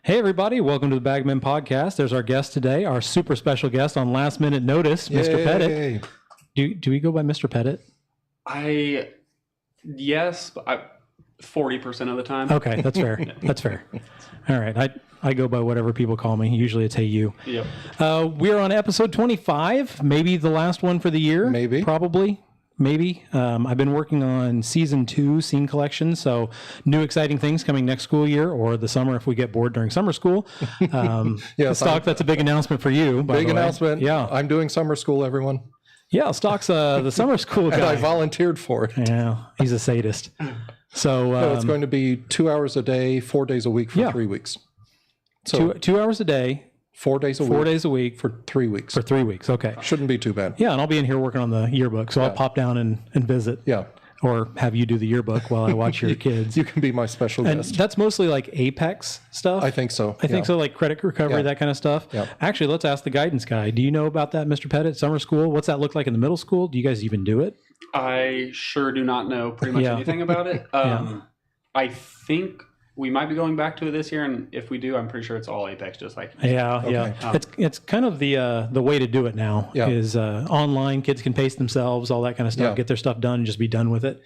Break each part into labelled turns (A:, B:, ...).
A: Hey, everybody. Welcome to the Bagman Podcast. There's our guest today, our super special guest on last minute notice, Mr. Pettit. Do we go by Mr. Pettit?
B: Yes, 40% of the time.
A: Okay, that's fair. That's fair. All right. I go by whatever people call me. Usually it's hey you.
B: Yep.
A: We're on episode 25, maybe the last one for the year.
C: Maybe.
A: Probably. Maybe. I've been working on season 2 scene collection, so new exciting things coming next school year or the summer if we get bored during summer school.
C: Yes,
A: Stock, that's a big announcement for you.
C: Big announcement.
A: Yeah.
C: I'm doing summer school, everyone.
A: Yeah, Stock's the summer school guy.
C: And I volunteered for it.
A: Yeah, he's a sadist. So
C: It's going to be 2 hours a day, 4 days a week for 3 weeks. So
A: 2 hours a day,
C: 4 days a week.
A: 4 days a week
C: for 3 weeks.
A: For 3 weeks. Okay.
C: Shouldn't be too bad.
A: Yeah, and I'll be in here working on the yearbook, so I'll pop down and visit.
C: Yeah.
A: Or have you do the yearbook while I watch your kids.
C: You can be my special
A: And
C: guest.
A: that's mostly like Apex stuff.
C: I think so.
A: I think so, like credit recovery, that kind of stuff.
C: Yeah.
A: Actually, let's ask the guidance guy. Do you know about that, Mr. Pettit, summer school? What's that look like in the middle school? Do you guys even do it?
B: I sure do not know pretty much anything about it. I think we might be going back to it this year, and if we do, I'm pretty sure it's all Apex, just like
A: Yeah. It's kind of the way to do it now is online. Kids can pace themselves, all that kind of stuff, get their stuff done, and just be done with it.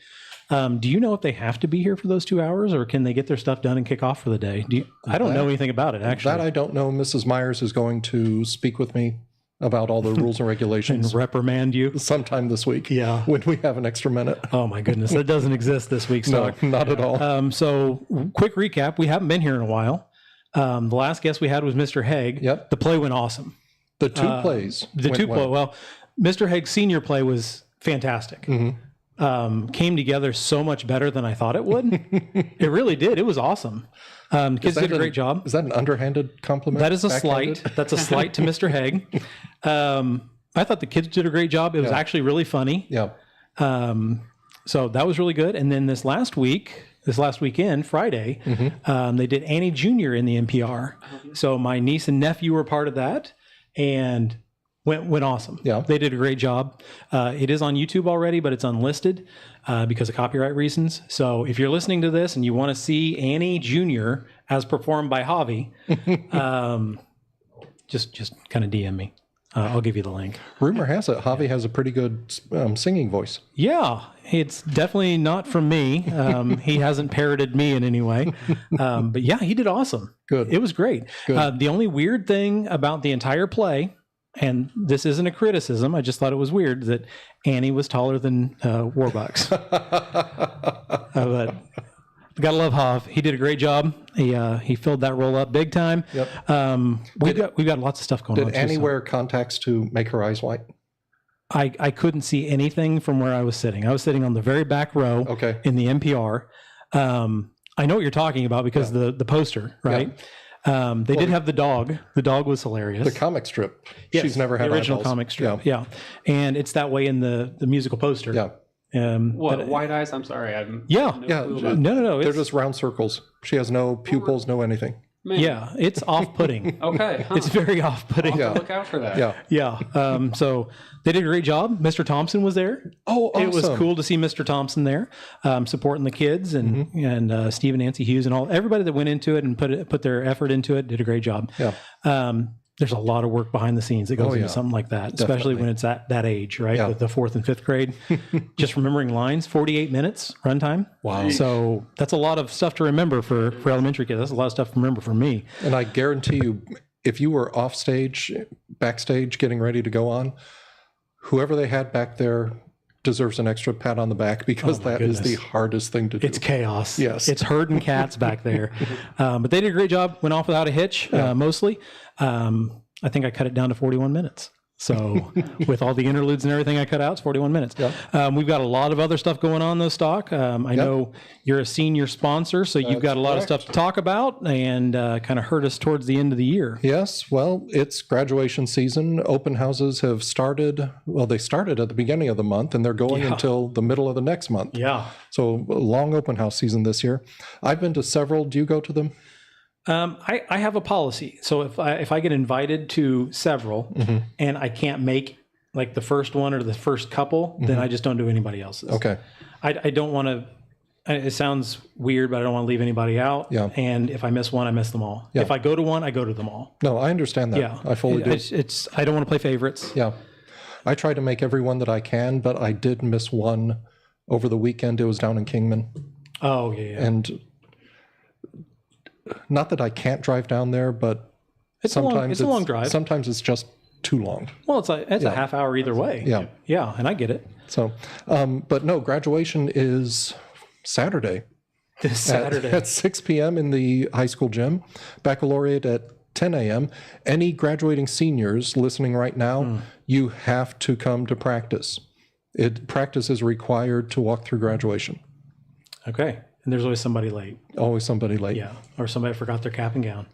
A: Do you know if they have to be here for those 2 hours, or can they get their stuff done and kick off for the day? I don't know anything about it, actually.
C: That I don't know. Mrs. Myers is going to speak with me about all the rules and regulations
A: And reprimand you.
C: sometime this week.
A: Yeah.
C: When we have an extra minute.
A: Oh my goodness, that doesn't exist this week.
C: No,
A: Stock.
C: not at all.
A: So quick recap: we haven't been here in a while. The last guest we had was Mr. Haig.
C: Yep.
A: The play went awesome.
C: The two plays.
A: Well, Mr. Haig's senior play was fantastic. Came together so much better than I thought it would. It really did. It was awesome. Kids did a great job.
C: Is that an underhanded compliment?
A: That is a
C: Backhanded?
A: slight. That's a slight to Mr. Haig. I thought the kids did a great job. It was actually really funny.
C: Yeah.
A: So that was really good. And then this last weekend, Friday, they did Annie Jr. in the NPR. So my niece and nephew were part of that, and went awesome.
C: Yeah.
A: They did a great job. It is on YouTube already, but it's unlisted because of copyright reasons. So if you're listening to this and you want to see Annie Jr. as performed by Javi, just kind of DM me. I'll give you the link.
C: Rumor has it Javi has a pretty good singing voice.
A: Yeah, it's definitely not from me. He hasn't parroted me in any way. But yeah, he did awesome.
C: Good.
A: It was great.
C: Good.
A: The only weird thing about the entire play, and this isn't a criticism, I just thought it was weird, that Annie was taller than Warbucks. But gotta love Hav. He did a great job. He filled that role up big time.
C: Yep.
A: We've got lots of stuff going on.
C: Did Annie wear contacts to make her eyes white?
A: I couldn't see anything from where I was sitting. I was sitting on the very back row in the NPR. I know what you're talking about because the poster, right? They did have the dog. The dog was hilarious.
C: The comic strip.
A: Yes,
C: She's never had
A: the original
C: eyeballs.
A: comic strip. Yeah. And it's that way in the musical poster.
C: Yeah.
B: What, white eyes? I'm sorry. I'm
A: No.
C: They're just round circles. She has no pupils, no anything.
B: Man.
A: Yeah, it's off-putting.
B: Okay.
A: It's very off-putting.
B: I'll have to look out for that.
C: Yeah.
A: Yeah. So they did a great job. Mr. Thompson was there.
C: Oh, awesome.
A: It was cool to see Mr. Thompson there, supporting the kids and Steve and Nancy Hughes and everybody that went into it and put their effort into it did a great job.
C: Yeah.
A: There's a lot of work behind the scenes that goes into something like that, especially when it's at that age, right?
C: Yeah.
A: With the 4th and 5th grade. Just remembering lines, 48 minutes runtime.
C: Wow.
A: So that's a lot of stuff to remember for elementary kids. That's a lot of stuff to remember for me.
C: And I guarantee you, if you were off stage, backstage, getting ready to go on, whoever they had back there deserves an extra pat on the back because that is the hardest thing to do.
A: It's chaos.
C: Yes.
A: It's herding cats back there. But they did a great job. Went off without a hitch, mostly. I think I cut it down to 41 minutes. So with all the interludes and everything I cut out, it's 41 minutes.
C: Yep.
A: We've got a lot of other stuff going on though, Stock. I know you're a senior sponsor, so you've got a lot of stuff to talk about and kind of hurt us towards the end of the year.
C: Yes, well, it's graduation season. Open houses have started. Well, they started at the beginning of the month and they're going until the middle of the next month.
A: Yeah.
C: So a long open house season this year. I've been to several. Do you go to them?
A: I have a policy. So if I get invited to several and I can't make like the first one or the first couple, then I just don't do anybody else's.
C: Okay.
A: I don't want to it sounds weird, but I don't want to leave anybody out.
C: Yeah.
A: And if I miss one, I miss them all.
C: Yeah.
A: If I go to one, I go to them all.
C: No, I understand that.
A: Yeah.
C: I fully do.
A: I don't want to play favorites.
C: Yeah. I try to make every one that I can, but I did miss one over the weekend. It was down in Kingman.
A: Oh, yeah.
C: And not that I can't drive down there, but sometimes
A: it's a long drive.
C: Sometimes it's just too long.
A: Well, it's a half hour either way.
C: Yeah.
A: Yeah, and I get it.
C: So, but no, graduation is Saturday.
A: This Saturday.
C: At 6 p.m. in the high school gym. Baccalaureate at 10 a.m. Any graduating seniors listening right now, you have to come to practice. Practice is required to walk through graduation.
A: Okay. And there's always somebody late.
C: Always somebody late.
A: Yeah. Or somebody forgot their cap and gown.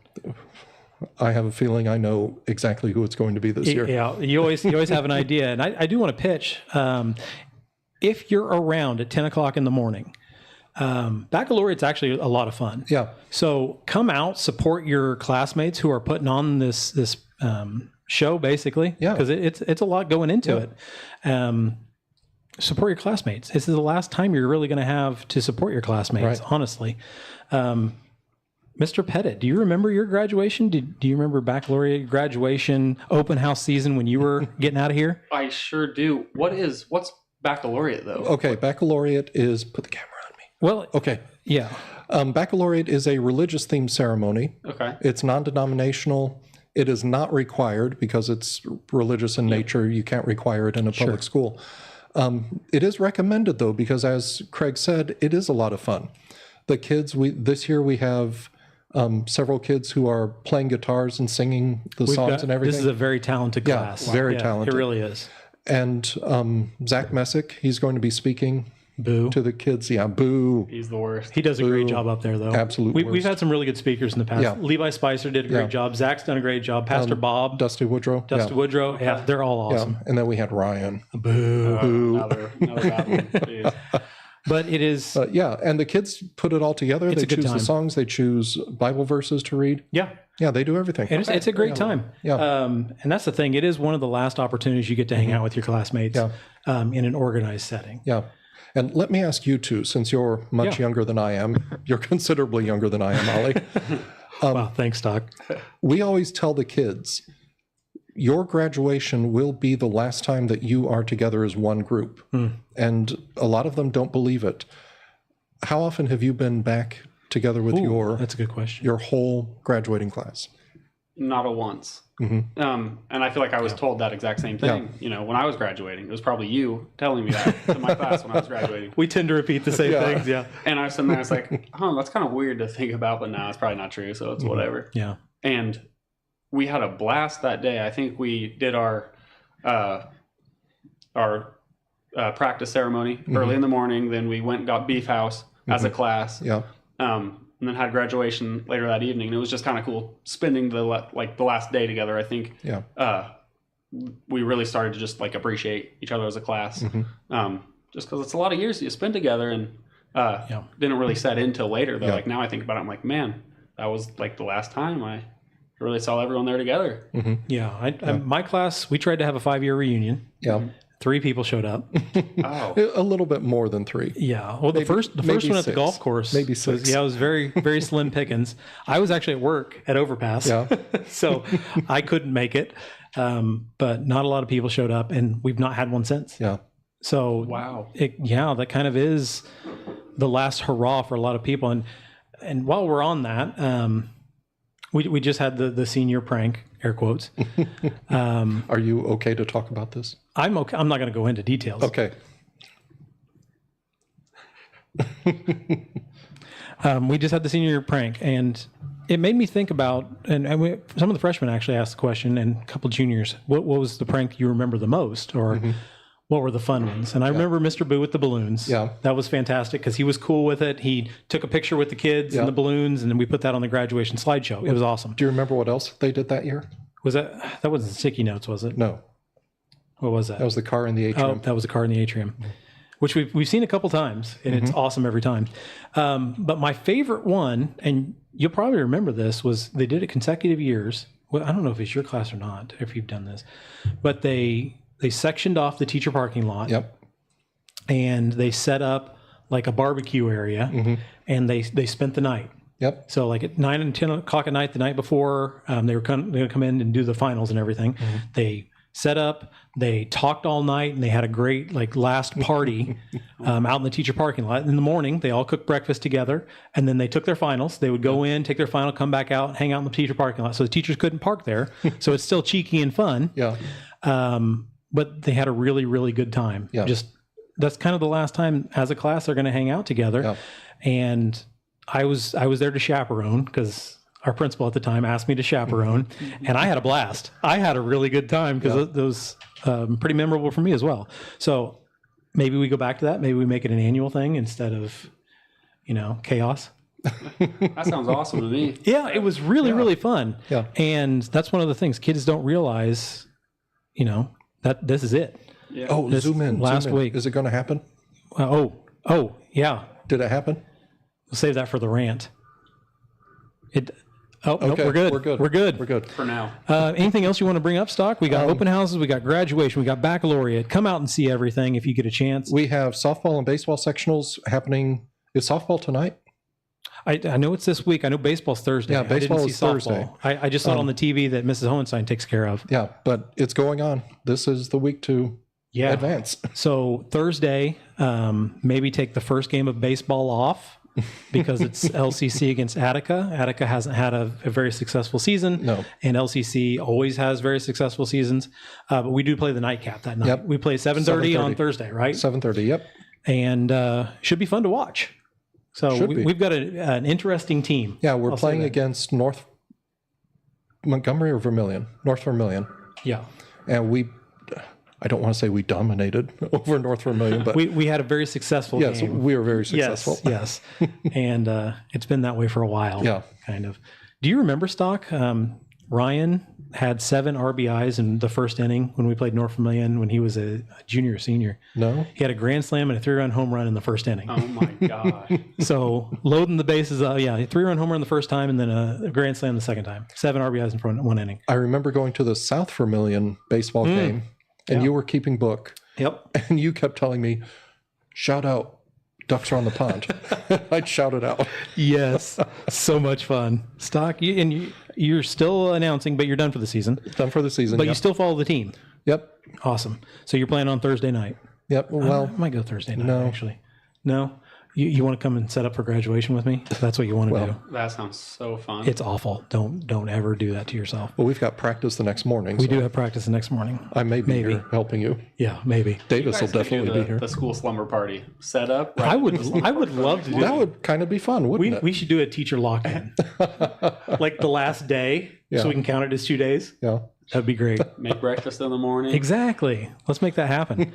C: I have a feeling I know exactly who it's going to be this year.
A: Yeah. You always have an idea. And I do want to pitch. If you're around at 10 o'clock in the morning, baccalaureate's actually a lot of fun.
C: Yeah.
A: So come out, support your classmates who are putting on this show, basically.
C: Yeah.
A: Because it's a lot going into it. Support your classmates. This is the last time you're really going to have to support your classmates, honestly. Mr. Pettit, do you remember your graduation? Do you remember baccalaureate graduation, open house season when you were getting out of here?
B: I sure do. What's baccalaureate, though?
C: Okay, baccalaureate is, put the camera on me.
A: Well,
C: Okay.
A: yeah.
C: Baccalaureate is a religious themed ceremony.
B: Okay.
C: It's non-denominational. It is not required because it's religious in nature. You can't require it in a public school. It is recommended, though, because as Craig said, it is a lot of fun. The kids, this year we have several kids who are playing guitars and singing the songs and everything.
A: This is a very talented class.
C: Yeah, very talented.
A: It really is.
C: And Zach Messick, he's going to be speaking
A: Boo.
C: to the kids. Yeah, boo.
B: He's the worst.
A: He does a great job up there, though.
C: Absolute
A: We've had some really good speakers in the past.
C: Yeah.
A: Levi Spicer did a great job. Zach's done a great job. Pastor Bob.
C: Dusty Woodrow.
A: Dusty Woodrow. Yeah, they're all awesome.
C: Yeah. And then we had Ryan.
A: Boo.
B: Another bad one. Jeez.
A: But it is...
C: and the kids put it all together. They choose the songs. They choose Bible verses to read.
A: Yeah.
C: Yeah, they do everything.
A: It's a great time.
C: Yeah.
A: And that's the thing. It is one of the last opportunities you get to hang out with your classmates in an organized setting.
C: Yeah. And let me ask you two, since you're much younger than I am, you're considerably younger than I am, Ollie.
A: Wow, thanks, Doc.
C: We always tell the kids, your graduation will be the last time that you are together as one group. And a lot of them don't believe it. How often have you been back together with
A: that's a good question.
C: your whole graduating class?
B: Not a once. And I feel like I was told that exact same thing. You know, when I was graduating, it was probably you telling me that to my class when I was graduating.
A: We tend to repeat the same things. Yeah.
B: And I was sitting there, I was like, that's kind of weird to think about, but now it's probably not true. So it's whatever.
A: Yeah.
B: And we had a blast that day. I think we did our practice ceremony early in the morning. Then we went and got Beef House as a class.
C: Yeah.
B: And then had graduation later that evening. And it was just kind of cool spending the last day together. I think we really started to just appreciate each other as a class. Just because it's a lot of years that you spend together, and didn't really set in till later. Though, now I think about it, I'm like, man, that was the last time I really saw everyone there together.
A: Yeah. My class, we tried to have a 5-year reunion.
C: Yeah.
A: 3 people showed up.
C: A little bit more than 3.
A: Yeah. Well, the first one at the
C: 6.
A: golf course.
C: Maybe 6.
A: It was very, very slim pickings. I was actually at work at Overpass.
C: Yeah.
A: So I couldn't make it. But not a lot of people showed up, and we've not had one since.
C: Yeah.
A: So
B: wow.
A: That kind of is the last hurrah for a lot of people. And while we're on that, we just had the senior prank, air quotes.
C: Are you okay to talk about this?
A: I'm okay. I'm not going to go into details.
C: Okay.
A: We just had the senior prank, and it made me think about, and some of the freshmen actually asked the question, and a couple of juniors, what was the prank you remember the most, or what were the fun ones? And I remember Mr. Boo with the balloons. Yeah. That was fantastic because he was cool with it. He took a picture with the kids and the balloons, and then we put that on the graduation slideshow. It was awesome.
C: Do you remember what else they did that year?
A: Was that wasn't sticky notes, was it?
C: No.
A: What was that?
C: That was the car in the atrium.
A: Oh, that was a car in the atrium, which we've seen a couple times, and it's awesome every time. But my favorite one, and you'll probably remember this, was they did it consecutive years. Well, I don't know if it's your class or not, if you've done this, but they sectioned off the teacher parking lot.
C: Yep.
A: And they set up like a barbecue area, and they spent the night.
C: Yep.
A: So like at 9 and 10 o'clock at night, the night before, they were going to come in and do the finals and everything. They set up, they talked all night, and they had a great like last party out in the teacher parking lot. In the morning, they all cooked breakfast together, and then they took their finals. They would go in, take their final, come back out, hang out in the teacher parking lot. So the teachers couldn't park there. So it's still cheeky and fun.
C: Yeah.
A: But they had a really, really good time.
C: Yeah.
A: Just that's kind of the last time as a class they're going to hang out together.
C: Yeah.
A: And I was there to chaperone because our principal at the time asked me to chaperone, and I had a blast. I had a really good time because it was pretty memorable for me as well. So maybe we go back to that. Maybe we make it an annual thing instead of, chaos.
B: That sounds awesome to me.
A: Yeah, it was really, really fun.
C: Yeah.
A: And that's one of the things kids don't realize, that this is it.
B: Yeah.
C: Oh, zoom in.
A: Last week.
C: Is it going to happen?
A: Yeah.
C: Did it happen?
A: We'll save that for the rant. Nope,
C: Okay,
A: we're good.
C: We're good.
A: We're good.
C: We're good.
B: For now.
A: Anything else you want to bring up, Stock? We got open houses, we got graduation, we got baccalaureate. Come out and see everything if you get a chance.
C: We have softball and baseball sectionals happening. Is softball tonight?
A: I know it's this week. I know baseball's Thursday.
C: Yeah, baseball
A: I didn't
C: is
A: see
C: Thursday.
A: I just saw it on the TV that Mrs. Hohenstein takes care of.
C: Yeah, but it's going on. This is the week to advance.
A: So Thursday, maybe take the first game of baseball off because it's LCC against Attica. Attica hasn't had a very successful season.
C: No.
A: And LCC always has very successful seasons. But we do play the nightcap that night.
C: Yep.
A: We play 7:30 on Thursday, right?
C: 7:30, yep.
A: And should be fun to watch. So we've got an interesting team.
C: Yeah, we're playing against North Montgomery or Vermilion? North Vermilion.
A: Yeah.
C: And I don't want to say we dominated over North Vermilion, but
A: we had a very successful
C: yes,
A: game.
C: we were very successful.
A: Yes. And it's been that way for a while.
C: Yeah.
A: Kind of. Do you remember, Stock? Ryan had 7 RBIs in the first inning when we played North Vermilion when he was a junior or senior.
C: No.
A: He had a grand slam and a 3-run home run in the first inning.
B: Oh my God.
A: So loading the bases, a 3-run home run the first time and then a grand slam the second time. 7 RBIs in front, 1 inning.
C: I remember going to the South Vermilion baseball game, and you were keeping book.
A: Yep.
C: And you kept telling me, shout out, ducks are on the pond. I'd shout it out.
A: Yes. So much fun. Stock, you're still announcing, but you're done for the season.
C: Done for the season.
A: But you still follow the team.
C: Yep.
A: Awesome. So you're playing on Thursday night.
C: Yep. Well,
A: I might go Thursday night, actually. No? You want to come and set up for graduation with me? That's what you want to do.
B: That sounds so fun.
A: It's awful. Don't ever do that to yourself.
C: Well, we've got practice the next morning.
A: We do have practice the next morning.
C: I may be here helping you.
A: Yeah, maybe.
C: Davis will definitely be here.
B: The school slumber party set up. Right?
A: I would love to do
C: That would kind of be fun, wouldn't it?
A: We should do a teacher lock-in. Like the last day, so we can count it as 2 days.
C: Yeah.
A: That'd be great.
B: Make breakfast in the morning.
A: Exactly. Let's make that happen.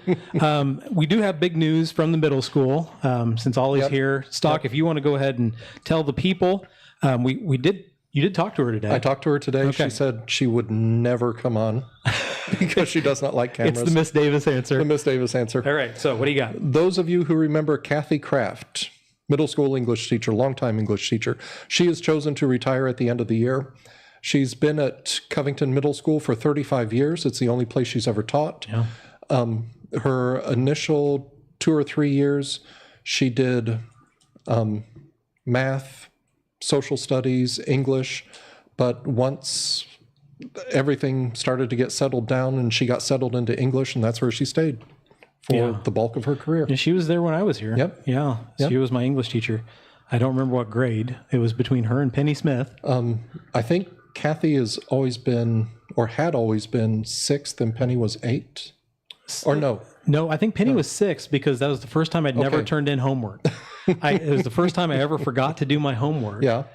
A: We do have big news from the middle school. Since Ollie's here, Stock, if you want to go ahead and tell the people, you did talk to her today.
C: I talked to her today.
A: Okay.
C: She said she would never come on because she does not like cameras.
A: It's the Miss Davis answer.
C: The Miss Davis answer.
A: All right. So what do you got?
C: Those of you who remember Kathy Kraft, middle school English teacher, longtime English teacher, she has chosen to retire at the end of the year. She's been at Covington Middle School for 35 years. It's the only place she's ever taught.
A: Yeah.
C: Her initial 2 or 3 years, she did math, social studies, English. But once everything started to get settled down and she got settled into English, and that's where she stayed for the bulk of her career.
A: And she was there when I was here.
C: Yep.
A: Yeah. She was my English teacher. I don't remember what grade. It was between her and Penny Smith.
C: I think Kathy has always been, or had always been, 6th and Penny was 8. Or no.
A: No, I think Penny was 6 because that was the first time I'd never turned in homework. It was the first time I ever forgot to do my homework.
C: Yeah.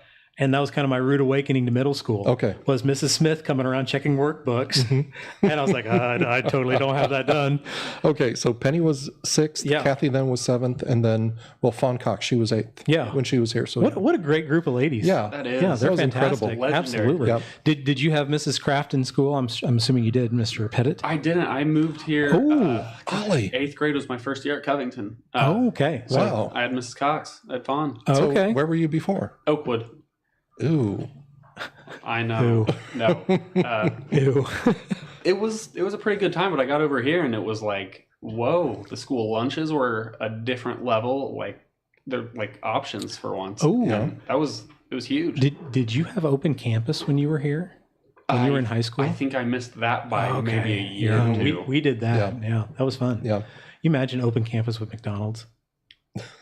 A: And that was kind of my rude awakening to middle school.
C: Okay.
A: Was Mrs. Smith coming around checking workbooks. And I was like, I totally don't have that done.
C: Okay, so Penny was 6th,
A: Yeah.
C: Kathy then was 7th, and then, Fawn Cox, she was 8th.
A: Yeah.
C: When she was here. So
A: What a great group of ladies.
C: yeah.
B: That is.
A: Yeah, they're
C: was
A: fantastic.
C: incredible.
B: Legendary.
A: Absolutely.
C: Yep.
A: Did you have Mrs. Kraft in school? I'm assuming you did, Mr. Pettit.
B: I didn't. I moved here.
C: Ollie.
B: 8th grade was my first year at Covington.
A: Okay.
B: So
C: Wow.
B: I had Mrs. Cox at Fawn.
C: So
A: Okay.
C: where were you before?
B: Oakwood.
C: Ooh.
B: I know. No.
A: Ew.
B: It was a pretty good time, but I got over here and it was like, whoa, the school lunches were a different level. Like their like options for once.
A: Oh,
C: Yeah.
B: It was huge.
A: Did you have open campus when you were here? When you were in high school?
B: I think I missed that by maybe a year
A: Yeah,
B: or two.
A: we did that. Yeah, that was fun.
C: Yeah.
A: You imagine open campus with McDonald's?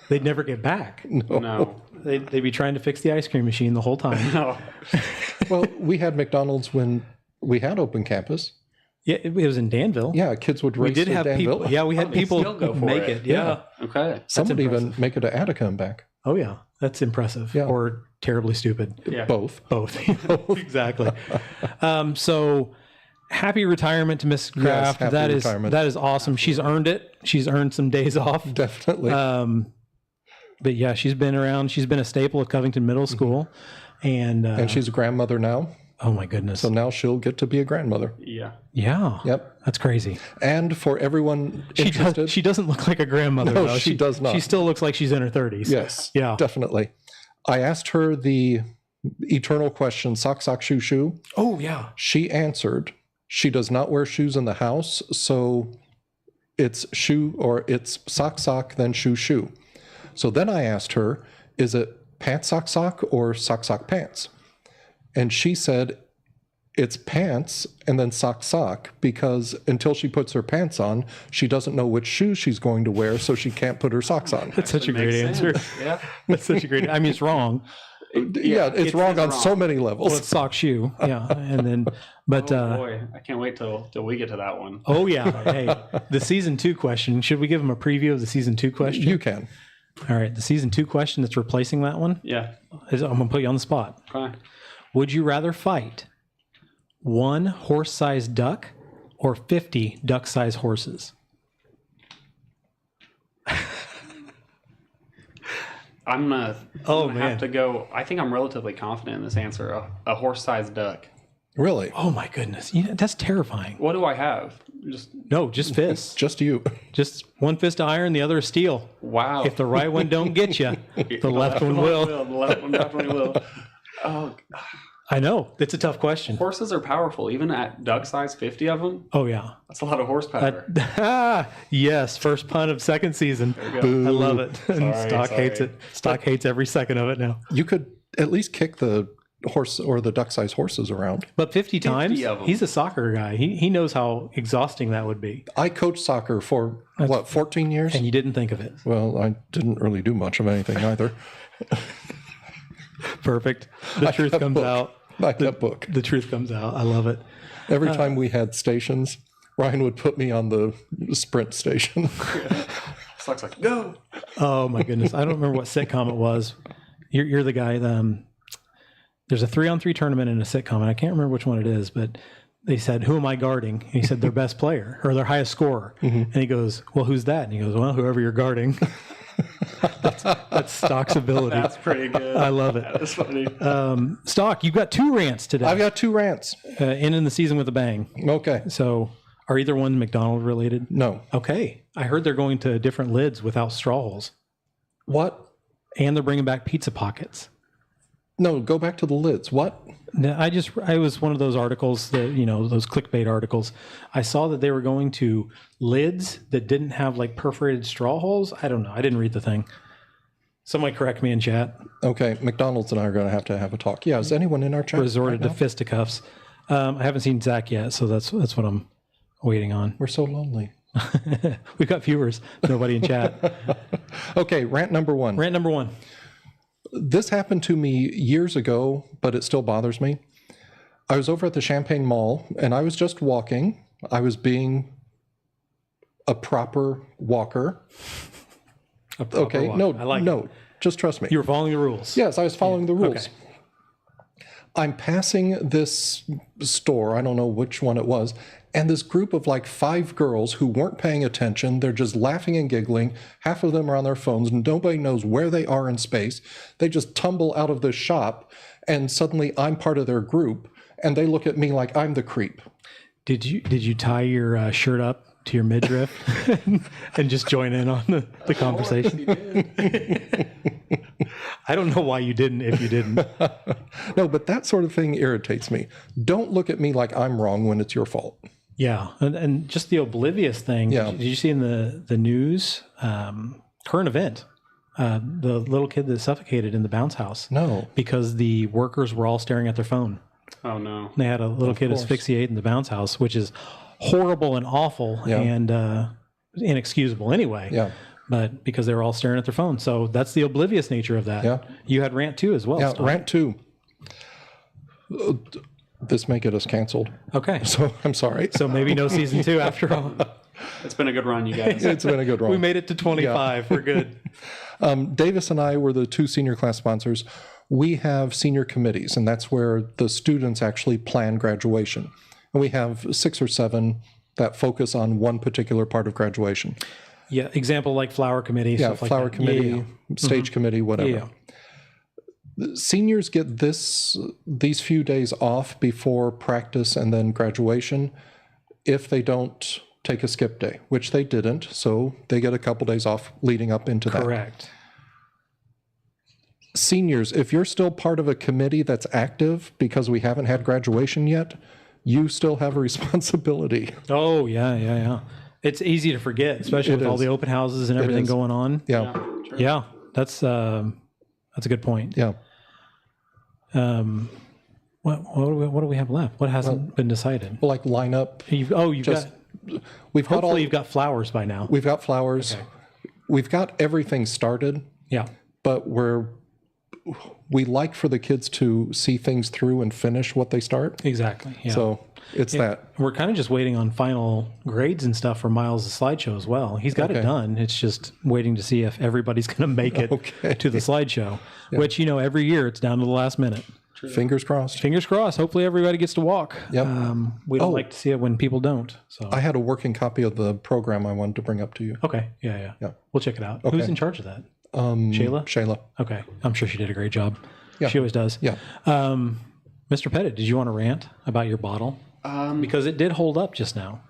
A: They'd never get back.
B: No.
A: They'd be trying to fix the ice cream machine the whole time.
B: No.
C: Well, we had McDonald's when we had open campus.
A: Yeah, it was in Danville.
C: Yeah, kids would race
A: We did
C: to
A: have
C: Danville.
A: people. Yeah, we had
B: they
A: people
B: still go for
A: make
B: it.
A: it. Yeah.
B: Okay.
C: Some would even
A: impressive.
C: make it to Attica and back.
A: Oh yeah, that's impressive.
C: Yeah.
A: Or terribly stupid.
B: Yeah.
C: Both.
A: Both. Exactly. So happy retirement to Miss Kraft.
C: happy retirement.
A: That is awesome. She's earned it. She's earned some days off.
C: Definitely.
A: But yeah, she's been around. She's been a staple of Covington Middle School, and
C: she's a grandmother now.
A: oh my goodness.
C: So now she'll get to be a grandmother.
B: Yeah.
A: Yeah.
C: Yep.
A: That's crazy.
C: And for everyone interested.
A: She doesn't look like a grandmother.
C: No,
A: though.
C: she does not.
A: She still looks like she's in her 30s.
C: Yes.
A: Yeah.
C: Definitely. I asked her the eternal question, sock, sock, shoe, shoe.
A: Oh yeah.
C: She answered, she does not wear shoes in the house, so it's shoe or it's sock, sock, then shoe, shoe. So then I asked her, is it pants, sock, sock, or sock, sock, pants? And she said, it's pants and then sock, sock, because until she puts her pants on, she doesn't know which shoes she's going to wear, so she can't put her socks on.
A: That's such a
B: Makes
A: great answer.
B: sense. Yeah.
A: That's such a great. I mean, it's wrong.
C: Yeah, it's wrong on
B: wrong.
C: so many levels.
A: Well, it's sock shoe. Yeah, and then, but
B: Oh boy, I can't wait till we get to that one.
A: oh yeah. Hey, the season 2 question. Should we give them a preview of the season 2 question?
C: You can.
A: All right, the season 2 question that's replacing that one.
B: Yeah.
A: I'm gonna put you on the spot.
B: Okay.
A: Would you rather fight 1 horse-sized duck or 50 duck-sized horses?
B: I'm gonna
A: Man.
B: have to go. I think I'm relatively confident in this answer. A horse-sized duck.
C: Really?
A: Oh my goodness, that's terrifying.
B: What do I have? Just
A: No, just fists.
C: Just you.
A: Just one fist of iron, the other of steel.
B: wow.
A: If the right one don't get you, the left one will.
B: The left one definitely will. Oh,
A: I know it's a tough question.
B: horses are powerful, even at duck size. 50 of them.
A: Oh yeah.
B: That's a lot of horsepower.
A: Yes, first punt of second season.
B: you go.
A: I love it. And
B: Sorry,
A: Stock hates
B: sorry.
A: it. Stock hates every second of it now.
C: You could at least kick the horse or the duck-sized horses around.
A: But 50 times,
B: of 'em.
A: he's a soccer guy. He knows how exhausting that would be.
C: I coached soccer for, 14 years?
A: And you didn't think of it.
C: Well, I didn't really do much of anything either.
A: Perfect. The truth
C: kept
A: comes
C: book.
A: out.
C: I kept book.
A: The truth comes out. I love it.
C: Every time we had stations, Ryan would put me on the sprint station.
B: Sucks like go.
A: Oh my goodness. I don't remember what sitcom it was. You're the guy. There's a 3-on-3 tournament in a sitcom, and I can't remember which one it is, but they said, who am I guarding? And he said, their best player or their highest scorer. And he goes, well, who's that? And he goes, well, whoever you're guarding. That's Stock's ability.
B: That's pretty good.
A: I love it.
B: That's funny.
A: Stock, you've got 2 rants today.
C: I've got 2 rants.
A: Ending the season with a bang.
C: Okay.
A: So are either one McDonald related?
C: No.
A: Okay. I heard they're going to different lids without straw holes.
C: What?
A: And they're bringing back pizza pockets.
C: No, go back to the lids. What?
A: I was one of those articles that, those clickbait articles. I saw that they were going to lids that didn't have like perforated straw holes. I don't know. I didn't read the thing. Somebody correct me in chat.
C: Okay, McDonald's and I are going to have a talk. Yeah, is anyone in our chat?
A: Resorted
C: right
A: to
C: now?
A: fisticuffs. I haven't seen Zach yet, so that's what I'm waiting on.
C: We're so lonely.
A: We've got viewers. Nobody in chat.
C: Okay, rant number 1.
A: Rant number 1.
C: This happened to me years ago, but it still bothers me. I was over at the Champaign Mall, and I was just walking. I was being a proper walker. Okay,
A: walk.
C: no,
A: I like it.
C: just trust me.
A: You were following the rules.
C: Yes, I was following the rules.
A: Okay.
C: I'm passing this store, I don't know which one it was, and this group of like 5 girls who weren't paying attention, they're just laughing and giggling. Half of them are on their phones and nobody knows where they are in space. They just tumble out of this shop and suddenly I'm part of their group and they look at me like I'm the creep.
A: Did you tie your shirt up to your midriff and just join in on the conversation? I don't know why you didn't if you didn't.
C: No, but that sort of thing irritates me. Don't look at me like I'm wrong when it's your fault.
A: Yeah, and just the oblivious thing.
C: Yeah.
A: Did you see in the news, current event, The little kid that suffocated in the bounce house.
C: No.
A: Because the workers were all staring at their phone.
B: Oh, no.
A: They had a little kid asphyxiate in the bounce house, which is horrible and awful and inexcusable anyway.
C: Yeah.
A: But because they were all staring at their phone. So that's the oblivious nature of that.
C: Yeah.
A: You had rant 2 as well.
C: Yeah,
A: Stone.
C: rant 2. This may get us canceled.
A: Okay.
C: So I'm sorry.
A: So maybe no season 2 after all.
B: It's been a good run, you guys.
C: It's been a good run.
A: We made it to 25. We're good.
C: Davis and I were the 2 senior class sponsors. We have senior committees, and that's where the students actually plan graduation. And we have 6 or 7 that focus on one particular part of graduation.
A: Yeah. Example like flower committee.
C: Yeah,
A: stuff like
C: flower
A: that.
C: committee, stage committee, whatever.
A: Yeah.
C: Seniors get these few days off before practice and then graduation if they don't take a skip day, which they didn't. So they get a couple days off leading up into that.
A: Correct.
C: Seniors, if you're still part of a committee that's active because we haven't had graduation yet, you still have a responsibility.
A: Oh, yeah. It's easy to forget, especially with all the open houses and everything going on.
C: Yeah.
A: Yeah, that's a good point.
C: Yeah.
A: What do we have left? What hasn't been decided?
C: Like lineup.
A: Hopefully you've got flowers by now.
C: We've got flowers.
A: Okay.
C: We've got everything started.
A: Yeah.
C: But we like for the kids to see things through and finish what they start.
A: Exactly. Yeah.
C: So it's that.
A: We're kind of just waiting on final grades and stuff for Miles' slideshow as well. He's got it done. It's just waiting to see if everybody's going to make it to the slideshow, which, every year it's down to the last minute.
B: True.
C: Fingers crossed.
A: Fingers crossed. Hopefully everybody gets to walk.
C: Yep.
A: We don't like to see it when people don't. So
C: I had a working copy of the program I wanted to bring up to you.
A: Okay. Yeah. We'll check it out.
C: Okay.
A: Who's in charge of that? Shayla? Okay. I'm sure she did a great job.
C: Yeah.
A: She always does.
C: Yeah.
A: Mr. Pettit, did you want to rant about your bottle? Because it did hold up just now.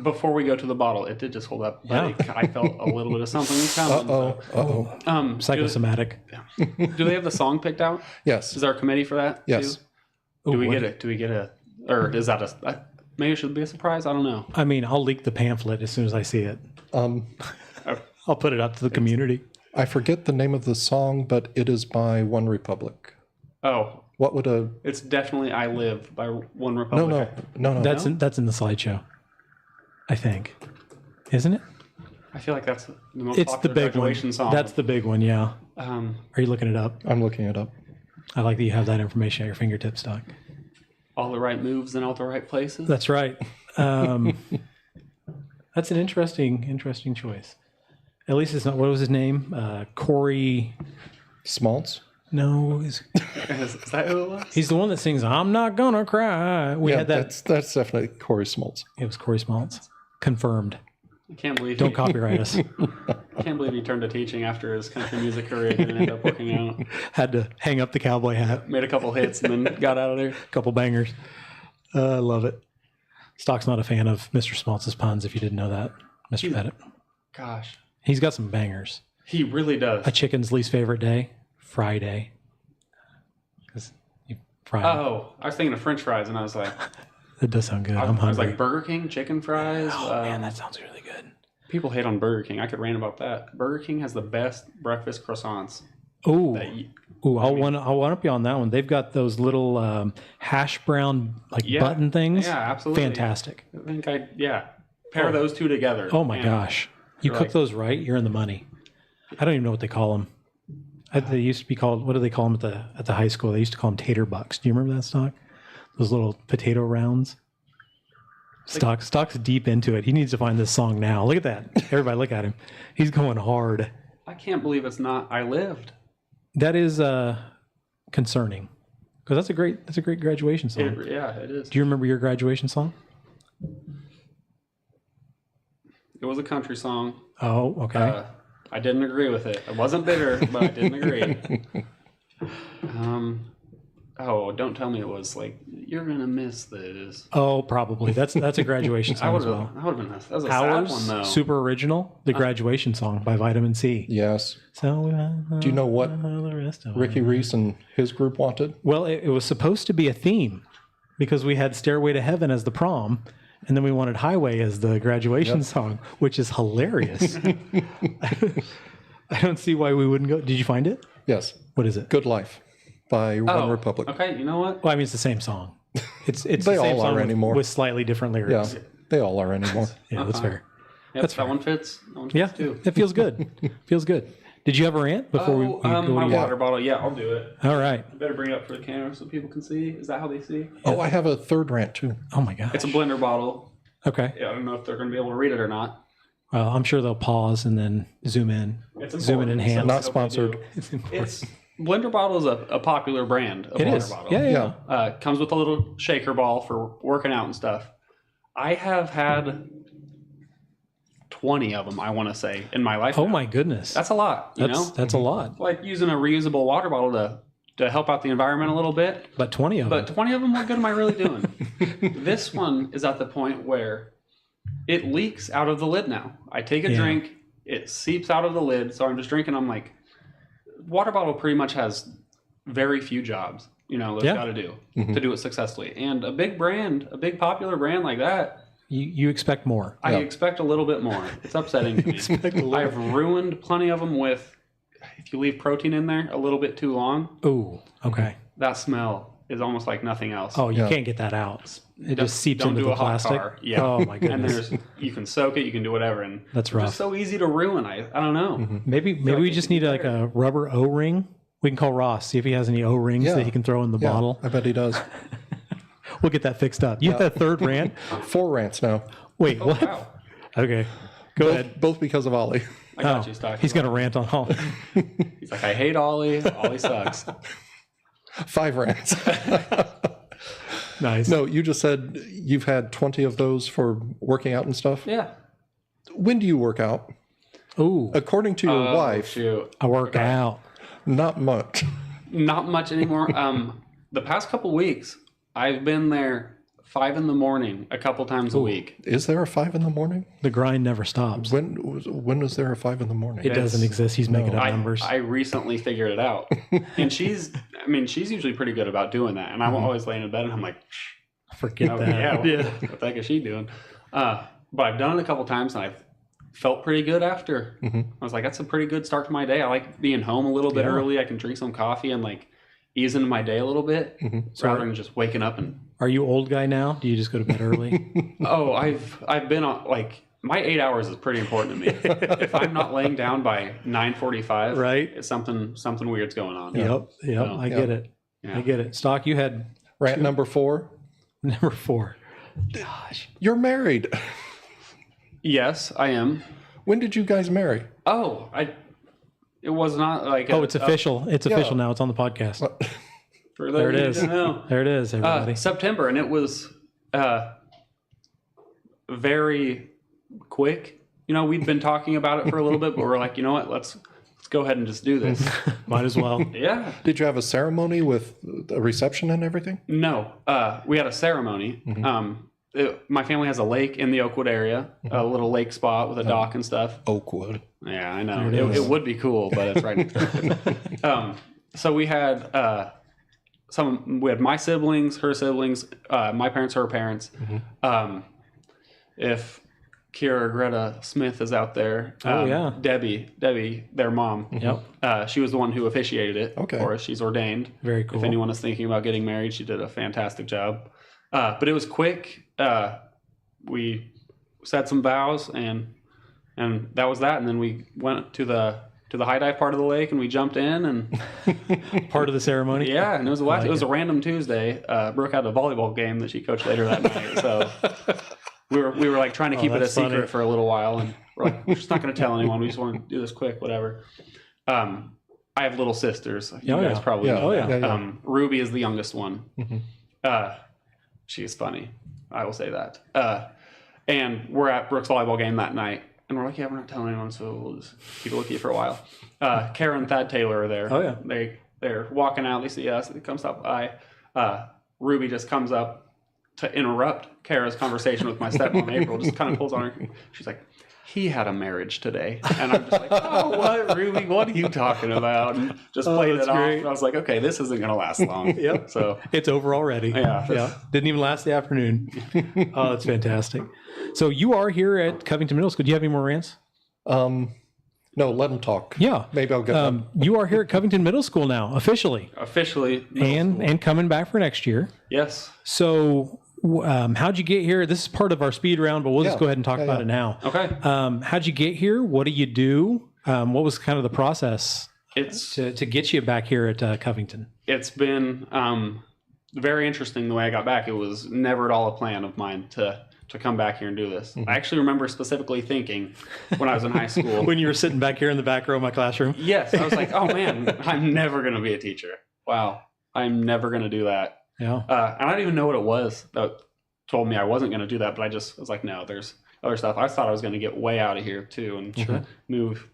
B: Before we go to the bottle, it did just hold up. But I felt a little bit of something coming.
A: Psychosomatic.
B: Do they have the song picked out?
C: Yes.
B: Is there a committee for that?
C: Yes.
B: Too? Do we get a, or is that maybe it should be a surprise? I don't know.
A: I mean, I'll leak the pamphlet as soon as I see it. I'll put it up to the community.
C: I forget the name of the song, but it is by One Republic.
B: Oh.
C: What would a...
B: It's definitely I Live by One Republic.
C: No.
A: That's in the slideshow, I think. Isn't it?
B: I feel like that's the most popular
A: big
B: graduation
A: one.
B: song.
A: That's the big one, yeah.
B: Are
A: you looking it up?
C: I'm looking it up.
A: I like that you have that information at your fingertips, Doc.
B: All the right moves in all the right places.
A: That's right. That's an interesting choice. At least it's not, what was his name? Corey...
C: Smaltz?
A: No.
B: Is that who it was?
A: He's the one that sings, I'm not gonna cry. We had that.
C: That's definitely Corey Smaltz.
A: It was Corey Smaltz. Confirmed.
B: I can't believe
A: Don't copyright us.
B: I can't believe he turned to teaching after his country music career. He didn't end up working out.
A: Had to hang up the cowboy hat.
B: Made a couple hits and then got out of there.
A: Couple bangers. I love it. Stock's not a fan of Mr. Smaltz's puns, if you didn't know that, Mr. Pettit.
B: Gosh.
A: He's got some bangers.
B: He really does.
A: A chicken's least favorite day? Friday. Because Friday.
B: Oh, I was thinking of French fries, and I was like...
A: That does sound good. I'm hungry.
B: I was like, Burger King, chicken fries.
A: Oh, man, that sounds really good.
B: People hate on Burger King. I could rant about that. Burger King has the best breakfast croissants.
A: I'll one up you on that one. They've got those little hash brown button things.
B: Yeah, absolutely.
A: Fantastic.
B: I think pair those two together.
A: Oh my gosh. You cook those right, you're in the money. I don't even know what they call them. They used to be called, what do they call them at the high school? They used to call them tater bucks. Do you remember that, Stock? Those little potato rounds. Stock's deep into it. He needs to find this song now. Look at that. Everybody look at him. He's going hard.
B: I can't believe it's not I Lived.
A: That is concerning. Because that's a great graduation song.
B: It is.
A: Do you remember your graduation song?
B: It was a country song.
A: Oh, okay.
B: I didn't agree with it. I wasn't bitter, but I didn't agree. Don't tell me it was like, you're going to miss this.
A: Oh, probably. That's a graduation song as well.
B: That would have been that was a
A: Ours,
B: sad one, though.
A: super original, the graduation song by Vitamin C.
C: Yes.
A: So,
C: do you know what Ricky Reese and his group wanted?
A: Well, it was supposed to be a theme because we had Stairway to Heaven as the prom, and then we wanted Highway as the graduation song, which is hilarious. I don't see why we wouldn't go. Did you find it?
C: Yes.
A: What is it?
C: Good Life by One Republic.
B: Okay, you know what?
A: Well, I mean, it's the same song. It's
C: They
A: the same
C: all
A: song
C: are anymore.
A: with slightly different lyrics.
C: Yeah, they all are anymore.
A: Yeah, that's fair.
B: Yep, that one fits. That one fits
A: Yeah,
B: too.
A: it feels good. Feels good. Did you have a rant before we go
B: my
A: to
B: water bottle. Yeah, I'll do it.
A: All right.
B: I better bring it up for the camera so people can see. Is that how they see?
C: Oh, I have a third rant too.
A: Oh my gosh.
B: It's a blender bottle.
A: Okay.
B: Yeah, I don't know if they're going to be able to read it or not.
A: Well, I'm sure they'll pause and then zoom in.
B: It's
A: Zoom in and
B: important,
A: hand.
C: Not sponsored.
B: It's Blender Bottle is a popular brand of
A: It
B: water
A: is.
B: bottle.
A: Yeah.
B: Comes with a little shaker ball for working out and stuff. I have had 20 of them, I want to say, in my life.
A: Oh my goodness.
B: That's a lot, you know?
A: That's a lot.
B: Like using a reusable water bottle to help out the environment a little bit.
A: But 20 of them.
B: But 20 of them, what good am I really doing? This one is at the point where it leaks out of the lid now. I take a drink, it seeps out of the lid, so I'm just drinking. I'm like, water bottle pretty much has very few jobs, you know, that it's got to do to do it successfully. And a big brand, a big popular brand like that,
A: You expect more.
B: I expect a little bit more. It's upsetting to me. I've ruined plenty of them with, if you leave protein in there a little bit too long.
A: Oh, okay.
B: That smell is almost like nothing else.
A: Oh, you can't get that out. It just seeps into the plastic.
B: Yeah.
A: Oh my goodness.
B: And you can soak it, you can do whatever, and
A: That's rough.
B: It's so easy to ruin. I don't know.
A: Maybe we just need like a rubber O-ring. We can call Ross, see if he has any O-rings that he can throw in the bottle.
C: I bet he does.
A: We'll get that fixed up. You had that third rant?
C: 4 rants now.
A: Wait, what?
B: Wow.
A: Okay. Go ahead.
C: Both because of Ollie.
B: I got you, Stocky.
A: He's going to rant on all.
B: He's like, I hate Ollie. Ollie sucks.
C: 5 rants.
A: Nice.
C: No, you just said you've had 20 of those for working out and stuff.
B: Yeah.
C: When do you work out?
A: Ooh,
C: According to your wife,
B: Shoot.
A: I work out.
C: not much.
B: Not much anymore. The past couple weeks, I've been there 5 a.m, a couple times a week.
C: Is there a 5 in the morning?
A: The grind never stops.
C: When was there a 5 in the morning?
A: It doesn't exist. He's making up numbers.
B: I recently figured it out. And she's usually pretty good about doing that. And I'm always laying in bed and I'm like,
A: Forget that.
B: yeah, what the heck is she doing? But I've done it a couple times and I've felt pretty good after. I was like, that's a pretty good start to my day. I like being home a little bit early. I can drink some coffee and like ease into my day a little bit rather than just waking up and.
A: Are you old guy now? Do you just go to bed early?
B: Oh, I've been on like my 8 hours is pretty important to me. If I'm not laying down by 9:45,
A: Right.
B: it's something weird's going on.
A: Yep. I get it.
B: Yeah.
A: I get it. Stock, you had
C: Rant number 4.
A: number 4. Gosh.
C: You're married.
B: Yes, I am.
C: When did you guys marry?
B: Oh, it was not like.
A: It's official. It's official now. It's on the podcast.
B: For
A: There it
B: those
A: is.
B: who didn't know.
A: There it is, everybody.
B: September, and it was very quick. You know, we'd been talking about it for a little bit, but we're like, you know what? Let's go ahead and just do this.
A: Might as well.
B: Yeah.
C: Did you have a ceremony with a reception and everything?
B: No, we had a ceremony. My family has a lake in the Oakwood area, a little lake spot with a dock and stuff.
C: Oakwood.
B: Yeah, I know. It would be cool, but it's right next door. So we had we had my siblings, her siblings, my parents, her parents. If Kira Greta Smith is out there, Debbie, their mom.
A: Yep.
B: She was the one who officiated it for us. She's ordained.
A: Very cool.
B: If anyone is thinking about getting married, she did a fantastic job. But it was quick. We said some vows and that was that. And then we went to the high dive part of the lake and we jumped in and
A: part of the ceremony.
B: Yeah, and it was a random Tuesday. Brooke had a volleyball game that she coached later that night, so we were like trying to keep it a secret for a little while, and we're like, we're just not going to tell anyone. We just want to do this quick, whatever. I have little sisters. You guys probably know. Ruby is the youngest one. She's funny. I will say that. And we're at Brooke's volleyball game that night. And we're like, yeah, we're not telling anyone, so we'll just keep it low-key for a while. Kara and Thad Taylor are there.
A: Oh, yeah.
B: They're walking out. They see us. They come stop by. Ruby just comes up to interrupt Kara's conversation with my stepmom, April. Just kind of pulls on her. She's like, he had a marriage today. And I'm just like, oh, what, Ruby? What are you talking about? And just played it off. And I was like, okay, this isn't going to last long.
A: Yep.
B: So
A: it's over already.
B: Yeah.
A: Didn't even last the afternoon. Oh, that's fantastic. So you are here at Covington Middle School. Do you have any more rants?
C: No, let them talk.
A: Yeah.
C: Maybe I'll get them.
A: You are here at Covington Middle School now, officially.
B: Officially.
A: And coming back for next year.
B: Yes.
A: So how'd you get here? This is part of our speed round, but we'll just go ahead and talk about it now.
B: Okay.
A: How'd you get here? What do you do? What was kind of the process to get you back here at Covington?
B: It's been very interesting the way I got back. It was never at all a plan of mine to come back here and do this. I actually remember specifically thinking when I was in high school.
A: When you were sitting back here in the back row of my classroom?
B: Yes. I was like, oh man, I'm never going to be a teacher. Wow. I'm never going to do that.
A: Yeah.
B: And I don't even know what it was that told me I wasn't going to do that, but I was like, no, there's other stuff. I thought I was going to get way out of here too and move,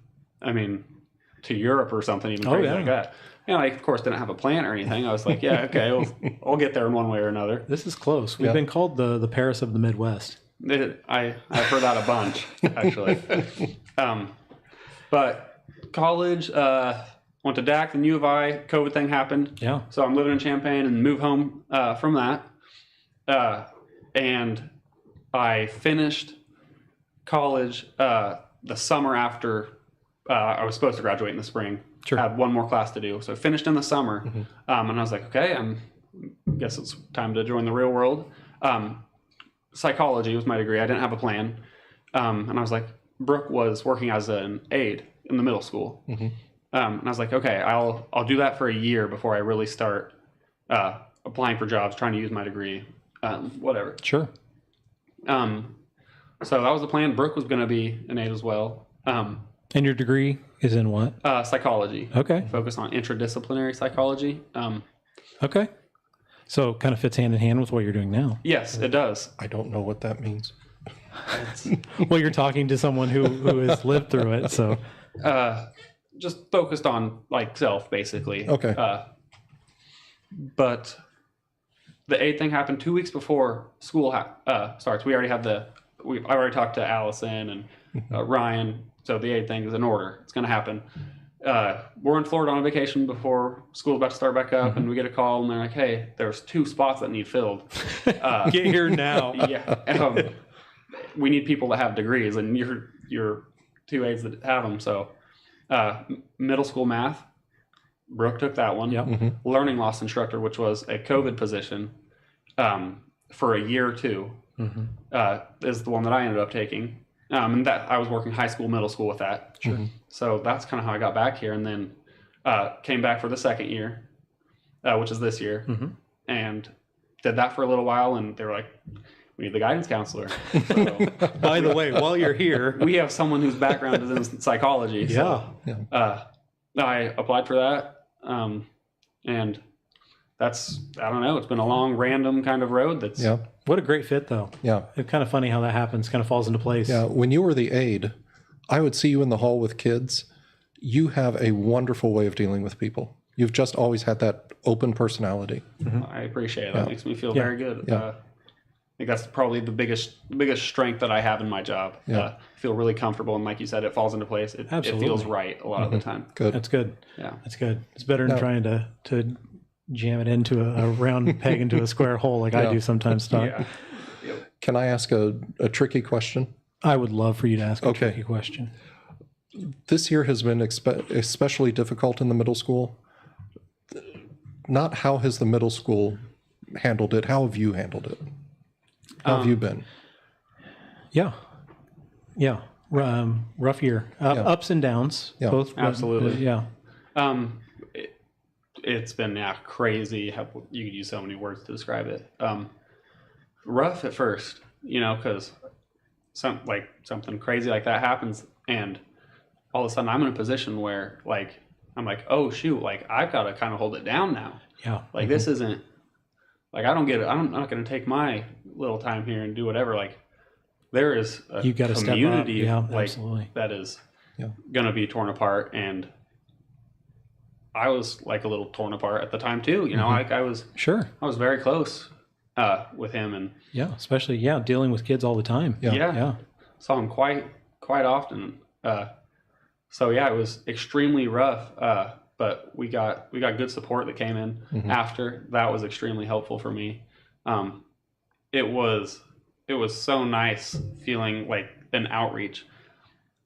B: to Europe or something even crazy like that. And I, of course, didn't have a plan or anything. I was like, yeah, okay, I'll get there in one way or another.
A: This is close. We've been called the Paris of the Midwest.
B: I've heard that a bunch, actually. But college, went to DAC, then U of I, COVID thing happened.
A: Yeah.
B: So I'm living in Champaign and moved home from that. And I finished college the summer after I was supposed to graduate in the spring.
A: Sure.
B: Had one more class to do. So I finished in the summer. And I was like, okay, I guess it's time to join the real world. Psychology was my degree. I didn't have a plan. And I was like, Brooke was working as an aide in the middle school. And I was like, okay, I'll do that for a year before I really start applying for jobs, trying to use my degree, whatever.
A: Sure.
B: So that was the plan. Brooke was going to be an aide as well.
A: And your degree is in what?
B: Psychology.
A: Okay.
B: Focused on interdisciplinary psychology.
A: Okay. So it kind of fits hand in hand with what you're doing now.
B: Yes, it does.
C: I don't know what that means.
A: Well, you're talking to someone who has lived through it. So
B: just focused on like self, basically.
C: Okay.
B: But the aid thing happened 2 weeks before school starts. We already have I already talked to Allison and Ryan. So the aid thing is in order. It's going to happen. We're in Florida on a vacation before school's about to start back up, and we get a call, and they're like, "Hey, there's 2 spots that need filled.
A: Get here now."
B: Yeah, we need people that have degrees, and you're 2 aides that have them. So, middle school math, Brooke took that one.
A: Yep.
B: Learning loss instructor, which was a COVID position, for a year or two, is the one that I ended up taking. And that I was working high school, middle school with that.
A: Sure.
B: So that's kind of how I got back here, and then came back for the second year, which is this year, and did that for a little while. And they were like, "We need the guidance counselor." So,
A: by the way, while you're here,
B: we have someone whose background is in psychology. So, I applied for that, and that's, I don't know, it's been a long, random kind of road. That's
A: What a great fit, though.
C: Yeah.
A: It's kind of funny how that happens, kind of falls into place.
C: Yeah. When you were the aide, I would see you in the hall with kids. You have a wonderful way of dealing with people. You've just always had that open personality.
B: I appreciate it. That makes me feel very good.
C: Yeah.
B: I think that's probably the biggest strength that I have in my job. I feel really comfortable, and like you said, it falls into place. It feels right a lot of the time.
C: Good.
A: That's good.
B: Yeah.
A: That's good. It's better than trying to jam it into a round peg into a square hole like I do sometimes, Doc.
B: Yeah.
C: Can I ask a tricky question?
A: I would love for you to ask a tricky question.
C: This year has been especially difficult in the middle school. Not how has the middle school handled it, how have you handled it? How have you been?
A: Yeah. Rough year. Ups and downs.
C: Yeah.
A: Both.
B: Absolutely.
A: Yeah.
B: It's been crazy. You could use so many words to describe it. Rough at first, because something crazy like that happens, and all of a sudden I'm in a position where I'm like, oh shoot, I've got to kind of hold it down now.
A: Yeah.
B: This isn't I'm not going to take my little time here and do whatever. There is a
A: you got to
B: community
A: step up. Yeah, absolutely.
B: that is going to be torn apart, and I was a little torn apart at the time too. I was I was very close with him, and
A: especially dealing with kids all the time.
B: Yeah. Saw him quite often. So it was extremely rough. But we got good support that came in after. That was extremely helpful for me. It was so nice feeling like an outreach.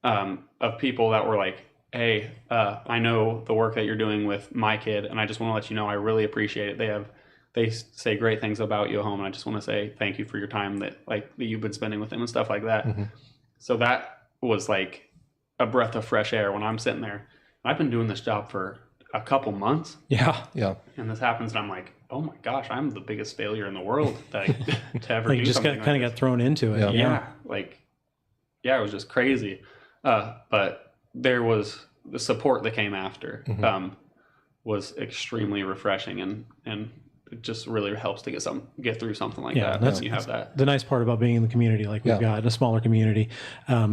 B: of people that were like, hey, I know the work that you're doing with my kid, and I just want to let you know I really appreciate it. They say great things about you at home, and I just want to say thank you for your time that you've been spending with them and stuff like that. Mm-hmm. So that was like a breath of fresh air when I'm sitting there. I've been doing this job for a couple months.
C: Yeah.
B: And this happens, and I'm like, oh my gosh, I'm the biggest failure in the world to ever do
A: you just
B: something
A: kind of got thrown into it.
B: Yeah. It was just crazy. But there was the support that came after, mm-hmm. Was extremely refreshing, and it just really helps to get through something like that. That's, you have that.
A: The nice part about being in the community, like we've got a smaller community.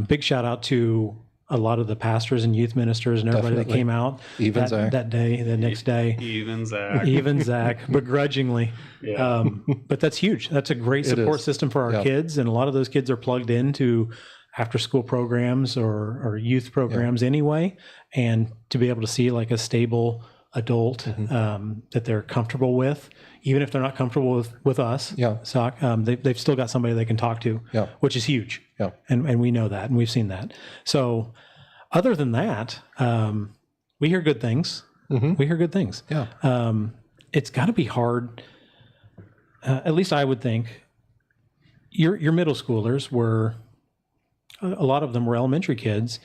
A: Big shout out to a lot of the pastors and youth ministers and everybody that came out that day, the next day.
B: Even Zach,
A: begrudgingly. Yeah. But that's huge. That's a great support system for our kids, and a lot of those kids are plugged into after-school programs or youth programs anyway, and to be able to see like a stable adult mm-hmm. That they're comfortable with, even if they're not comfortable with us, they've still got somebody they can talk to, which is huge. Yeah. And we know that, and we've seen that. So other than that, we hear good things. Mm-hmm. We hear good things. Yeah. It's got to be hard. At least I would think your middle schoolers were, a lot of them were elementary kids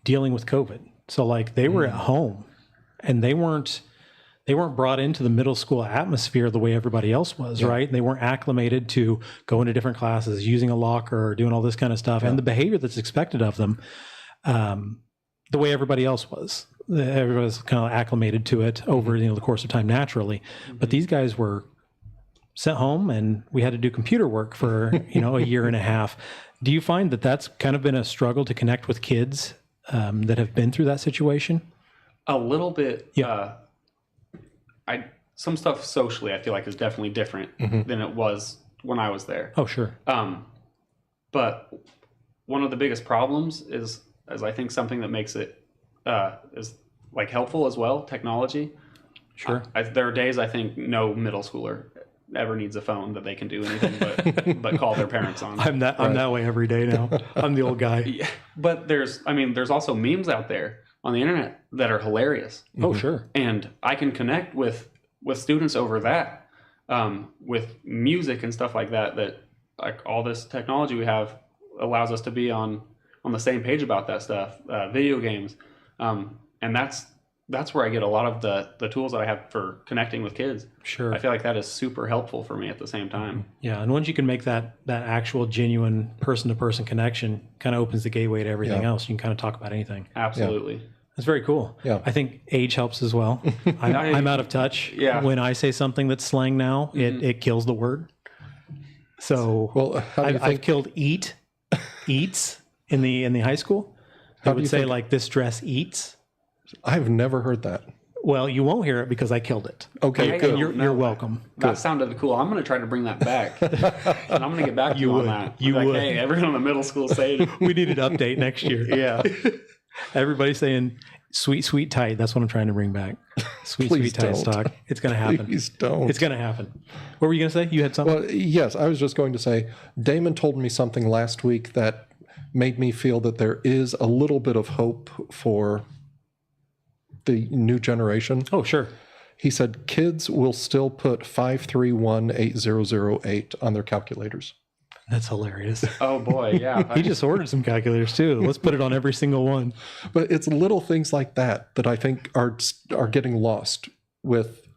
A: dealing with COVID. So like they were at home, and they weren't brought into the middle school atmosphere the way everybody else was, right? They weren't acclimated to going to different classes, using a locker, doing all this kind of stuff, and the behavior that's expected of them, the way everybody else was. Everybody was kind of acclimated to it over the course of time naturally. Mm-hmm. But these guys were sent home, and we had to do computer work for a year and a half. Do you find that that's kind of been a struggle to connect with kids that have been through that situation?
B: A little bit. Yeah. Some stuff socially I feel like is definitely different mm-hmm. than it was when I was there.
A: Oh, sure.
B: But one of the biggest problems is I think something that makes it is like helpful as well, technology.
A: Sure.
B: There are days I think no middle schooler ever needs a phone that they can do anything but call their parents on.
A: I'm that way every day now. I'm the old guy.
B: Yeah. But there's also memes out there on the internet that are hilarious.
A: Oh, sure.
B: And I can connect with students over that, with music and stuff like that like all this technology we have allows us to be on the same page about that stuff, video games. And that's where I get a lot of the tools that I have for connecting with kids.
A: Sure.
B: I feel like that is super helpful for me at the same time.
A: Yeah. And once you can make that actual genuine person-to-person connection, kind of opens the gateway to everything else. You can kind of talk about anything.
B: Absolutely.
A: Yeah. That's very cool.
C: Yeah.
A: I think age helps as well. I'm out of touch. Yeah. When I say something that's slang now, mm-hmm. it kills the word. So I've killed eats in the high school. I would say like this dress eats.
C: I've never heard that.
A: Well, you won't hear it because I killed it.
C: Okay, good.
A: You're welcome.
B: That sounded cool. I'm going to try to bring that back. And I'm going to get back to you on that.
A: You would.
B: Hey, everyone in the middle school saying
A: we need an update next year.
B: Yeah.
A: Everybody's saying sweet, sweet, tight. That's what I'm trying to bring back. Sweet, sweet, tight stock. It's going to happen.
C: Please don't.
A: It's going to happen. What were you going to say? You had something?
C: Well, yes. I was just going to say, Damon told me something last week that made me feel that there is a little bit of hope for the new generation.
A: Oh, sure.
C: He said kids will still put 5318008 on their calculators.
A: That's hilarious.
B: Oh boy, yeah.
A: He just ordered some calculators too. Let's put it on every single one.
C: But it's little things like that I think are getting lost with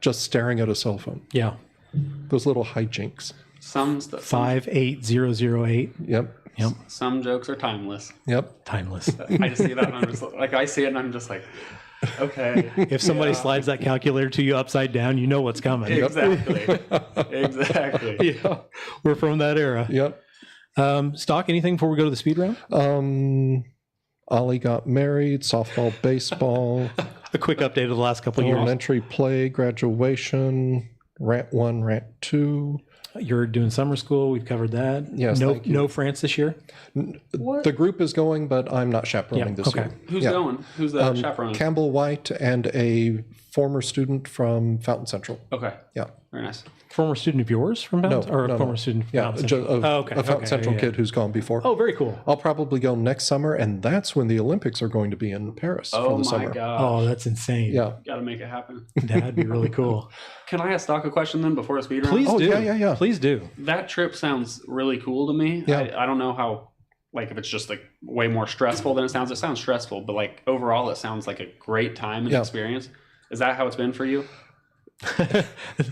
C: just staring at a cell phone.
A: Yeah.
C: Those little hijinks.
B: Some stuff.
A: 58008.
C: Yep.
B: Some jokes are timeless.
C: Yep.
A: Timeless.
B: I just see that and I'm just like, I see it and I'm just like, okay.
A: If somebody slides that calculator to you upside down, you know what's coming.
B: Exactly. Exactly.
A: Yeah. We're from that era.
C: Yep.
A: Stock, anything before we go to the speed round?
C: Ollie got married, softball, baseball.
A: A quick update of the last couple of years.
C: Elementary play, graduation, rant 1, rant 2.
A: You're doing summer school. We've covered that.
C: Yes.
A: No France this year?
C: What? The group is going, but I'm not chaperoning this year.
B: Who's going? Who's the chaperone?
C: Campbell White and a former student from Fountain Central.
B: Okay.
C: Yeah.
B: Very nice.
A: Former student of yours from Fountain? Or a former student from Fountain Central?
C: A Fountain Central kid who's gone before.
A: Oh, very cool.
C: I'll probably go next summer, and that's when the Olympics are going to be in Paris for the summer.
B: Oh, my God.
A: Oh, that's insane.
C: Yeah.
B: Got to make it happen.
A: That'd be really cool.
B: Can I ask Doc a question then before the speed round?
A: Please do.
C: Yeah.
A: Please do.
B: That trip sounds really cool to me.
C: Yeah.
B: I don't know how, like, if it's just like way more stressful than it sounds. It sounds stressful, but like overall, it sounds like a great time and experience. Is that how it's been for you?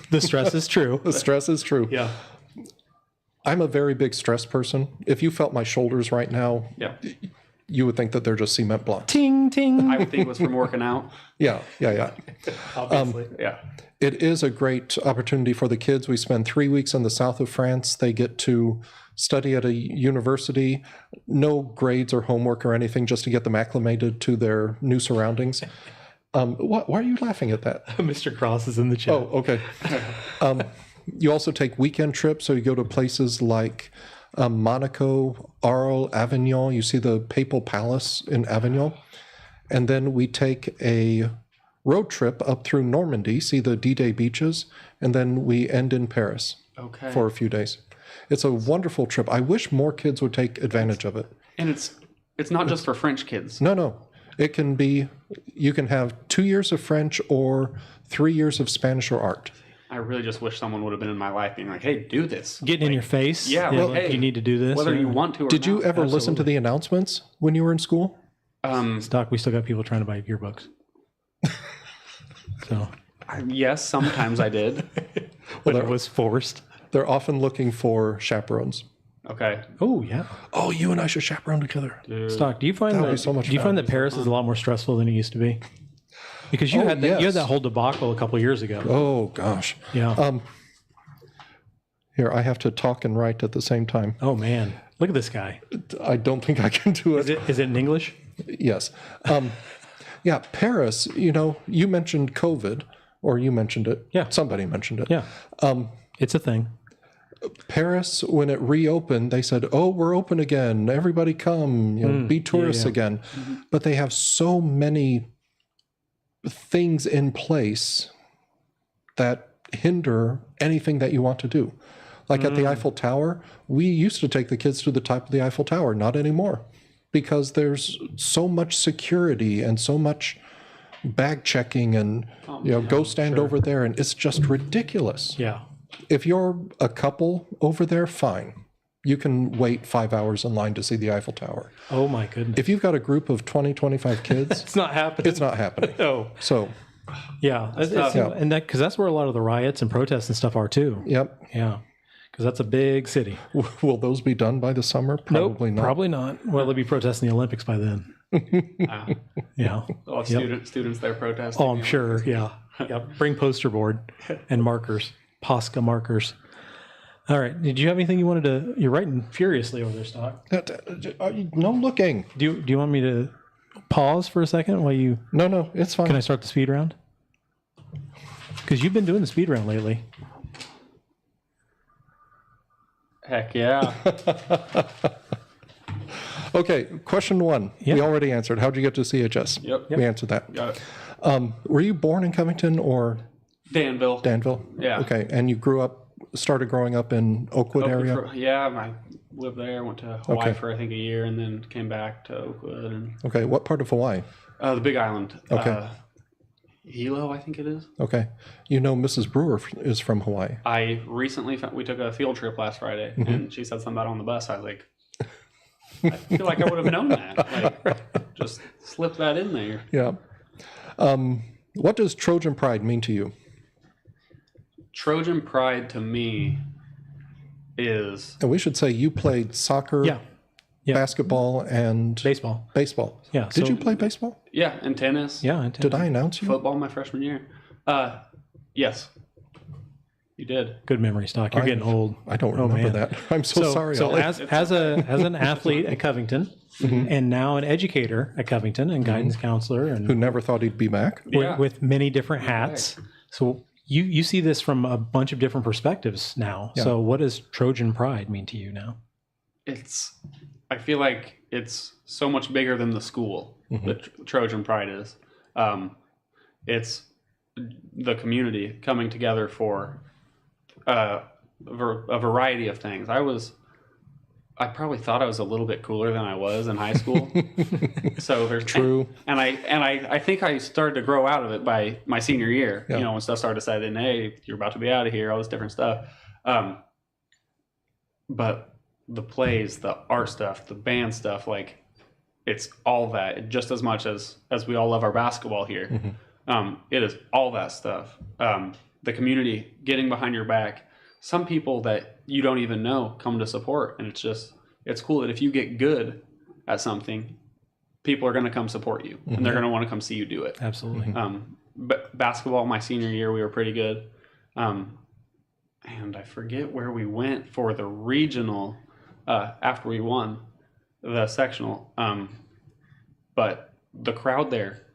A: The stress is true.
C: The stress is true.
A: Yeah.
C: I'm a very big stress person. If you felt my shoulders right now, you would think that they're just cement blocks.
A: Ting, ting.
B: I would think it was from working out.
C: Yeah.
A: Obviously.
B: Yeah.
C: It is a great opportunity for the kids. We spend 3 weeks in the south of France. They get to study at a university, no grades or homework or anything, just to get them acclimated to their new surroundings. Why are you laughing at that?
A: Mr. Cross is in the chat.
C: Oh, okay. You also take weekend trips, so you go to places like Monaco, Arles, Avignon. You see the Papal Palace in Avignon. And then we take a road trip up through Normandy, see the D-Day beaches, and then we end in Paris for a few days. It's a wonderful trip. I wish more kids would take advantage of it.
B: And it's not just for French kids.
C: No. It can be, you can have 2 years of French or 3 years of Spanish or art.
B: I really just wish someone would have been in my life being like, hey, do this.
A: Getting in your face.
B: Yeah,
A: well,
B: hey,
A: you need to do this.
B: Whether you want to or
C: Did
B: not.
C: you ever listen to the announcements when you were in school?
A: Stock, we still got people trying to buy yearbooks. So
B: yes, sometimes I did.
A: When it was forced.
C: They're often looking for chaperones.
B: Okay.
A: Oh, yeah.
C: Oh, you and I should chaperone together.
A: Stock, do you find
C: That would be so much
A: do you
C: fun.
A: find that Paris is a lot more stressful than it used to be? Because you had that whole debacle a couple of years ago.
C: Oh, gosh.
A: Yeah.
C: Here, I have to talk and write at the same time.
A: Oh, man. Look at this guy.
C: I don't think I can do it.
A: Is it in English?
C: Yes. Yeah, Paris, you mentioned COVID, or you mentioned it.
A: Yeah.
C: Somebody mentioned it.
A: Yeah. It's a thing.
C: Paris, when it reopened, they said, oh, we're open again. Everybody come, be tourists again. Mm-hmm. But they have so many things in place that hinder anything that you want to do. Like at the Eiffel Tower, we used to take the kids to the top of the Eiffel Tower. Not anymore. Because there's so much security and so much bag checking and, go stand over there. And it's just ridiculous.
A: Yeah.
C: If you're a couple over there, fine. You can wait 5 hours in line to see the Eiffel Tower.
A: Oh, my goodness.
C: If you've got a group of 20, 25 kids,
A: it's not happening.
C: It's not happening.
A: No.
C: So,
A: yeah. And because that's where a lot of the riots and protests and stuff are, too.
C: Yep.
A: Yeah. Because that's a big city.
C: Will those be done by the summer? Probably not.
A: Probably not. Well, they'll be protesting the Olympics by then. Yeah.
B: Well, students there protesting.
A: Oh, I'm sure. Yeah. Yep. Bring poster board and markers. Posca markers. All right. Did you have anything you wanted to? You're writing furiously over there, Stock.
C: No looking.
A: Do you want me to pause for a second while you?
C: No, it's fine.
A: Can I start the speed round? Because you've been doing the speed round lately.
B: Heck yeah.
C: Okay, question 1. Yep. We already answered. How'd you get to CHS?
B: Yep.
C: We answered that.
B: Got it.
C: Were you born in Covington or
B: Danville?
C: Danville?
B: Yeah.
C: Okay, and you started growing up in Oakwood area?
B: I lived there, went to Hawaii for I think a year, and then came back to Oakwood.
C: Okay, what part of Hawaii?
B: The Big Island.
C: Okay.
B: Hilo, I think it is.
C: Okay. Mrs. Brewer is from Hawaii.
B: I recently we took a field trip last Friday, and she said something about it on the bus. I was like, I feel like I would have known that. Like, just slip that in there.
C: Yeah. What does Trojan Pride mean to you?
B: Trojan Pride to me is...
C: And we should say you played soccer, basketball, and... Baseball.
A: Yeah.
C: Did you play baseball?
B: Yeah, and tennis.
A: Yeah, and tennis.
C: Did I announce you?
B: Football my freshman year. Yes. You did.
A: Good memory, Stock. You're getting old.
C: I don't remember that. I'm so sorry.
A: So as an athlete at Covington, and now an educator at Covington and guidance counselor, and
C: who never thought he'd be back
A: with many different hats. So you see this from a bunch of different perspectives now. Yeah. So what does Trojan Pride mean to you now?
B: I feel like it's so much bigger than the school that Trojan Pride is. It's the community coming together for a variety of things. I probably thought I was a little bit cooler than I was in high school. So there's
C: true.
B: And I think I started to grow out of it by my senior year.
C: Yeah.
B: You know, when stuff started deciding, hey, you're about to be out of here, all this different stuff. But the plays, the art stuff, the band stuff, like it's all that, just as much as we all love our basketball here. Mm-hmm. It is all that stuff. The community getting behind your back. Some people that you don't even know come to support, and it's cool that if you get good at something, people are going to come support you, and they're going to want to come see you do it.
A: Absolutely.
B: But basketball, my senior year, we were pretty good. And I forget where we went for the regional after we won the sectional. But the crowd there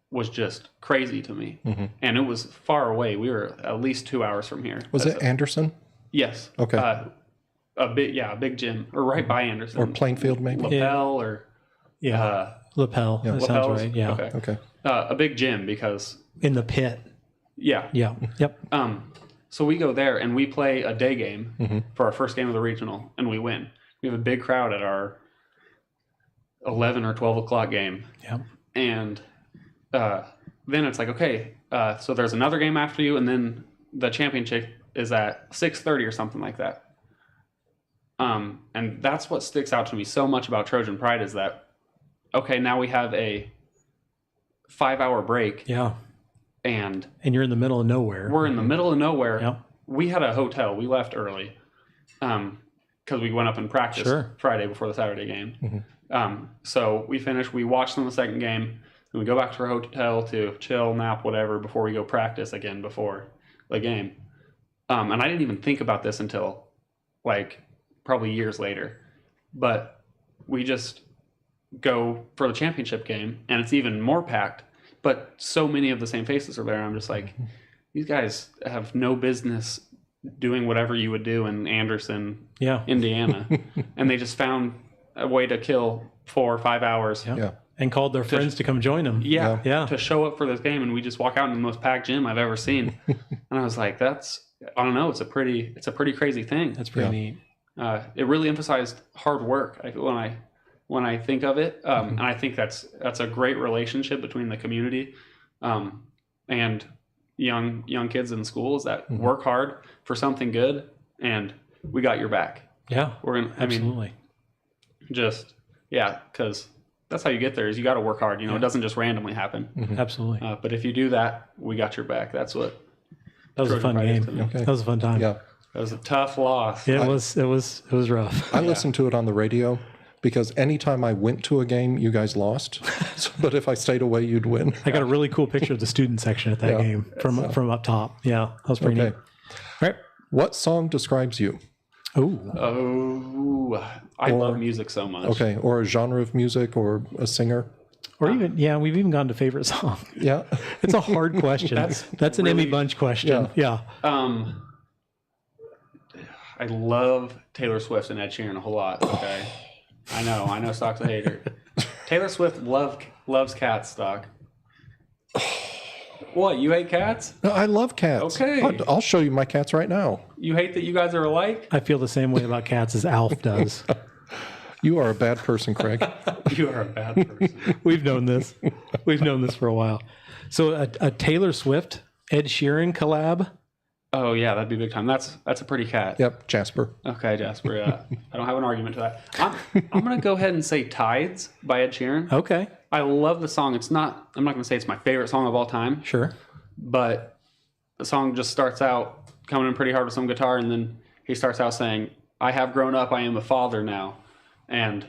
B: was just crazy to me. Mm-hmm. And it was far away. We were at least 2 hours from here.
C: Was it Anderson?
B: Yes.
C: Okay.
B: A big gym, or right by Anderson.
C: Or Plainfield, maybe?
B: Lapel, or...
A: Yeah. Lapel.
C: Yeah.
A: That sounds right. Yeah.
C: Okay.
B: A big gym, because...
A: In the pit.
B: Yeah.
A: Yeah. Yep.
B: So we go there, and we play a day game for our first game of the regional, and we win. We have a big crowd at our 11 or 12 o'clock game.
A: Yep.
B: And then it's like, okay, so there's another game after you, and then the championship is at 6:30 or something like that. And that's what sticks out to me so much about Trojan Pride, is that, okay, now we have a 5-hour break.
A: Yeah.
B: And
A: you're in the middle of nowhere.
B: We're in the middle of nowhere.
A: Yep.
B: We had a hotel. We left early because we went up and practiced Friday before the Saturday game. Mm-hmm. So we finished. We watched them the second game. And we go back to our hotel to chill, nap, whatever, before we go practice again before the game. And I didn't even think about this until like probably years later. But we just go for the championship game, and it's even more packed. But so many of the same faces are there. I'm just like, these guys have no business doing whatever you would do in Anderson, Indiana. And they just found a way to kill 4 or 5 hours.
C: Yeah.
A: And called their friends to come join them.
B: Yeah. To show up for this game. And we just walk out in the most packed gym I've ever seen. And I was like, I don't know. It's a pretty crazy thing.
A: That's pretty neat.
B: It really emphasized hard work when I think of it. And I think that's a great relationship between the community and young kids in schools that work hard for something good, and we got your back.
A: Yeah,
B: absolutely. Because that's how you get there, is you got to work hard. It doesn't just randomly happen.
A: Mm-hmm. Absolutely.
B: But if you do that, we got your back. That was
A: a fun game. Okay. That was a fun time.
C: Yeah,
B: that was a tough loss.
A: It was rough.
C: I listened to it on the radio, because anytime I went to a game, you guys lost. But if I stayed away, you'd win.
A: I got a really cool picture of the student section at that game from up top. Yeah, that was pretty neat. All right.
C: What song describes you?
B: I love music so much.
C: Okay, or a genre of music, or a singer.
A: Or even, we've even gone to favorite song.
C: Yeah. It's
A: a hard question. That's an really, Emmy Bunch question. Yeah.
B: I love Taylor Swift and Ed Sheeran a whole lot. Okay. I know Stock's a hater. Taylor Swift loves cats, Stock. What, you hate cats?
C: No, I love cats.
B: Okay.
C: I'll show you my cats right now.
B: You hate that you guys are alike?
A: I feel the same way about cats as Alf does.
C: You are a bad person, Craig.
B: You are a bad person.
A: We've known this. We've known this for a while. So a Taylor Swift, Ed Sheeran collab?
B: Oh, yeah, that'd be big time. That's a pretty cat.
C: Yep, Jasper.
B: Okay, Jasper, yeah. I don't have an argument to that. I'm going to go ahead and say Tides by Ed Sheeran.
A: Okay.
B: I love the song. I'm not going to say it's my favorite song of all time.
A: Sure.
B: But the song just starts out coming in pretty hard with some guitar, and then he starts out saying, I have grown up, I am a father now, and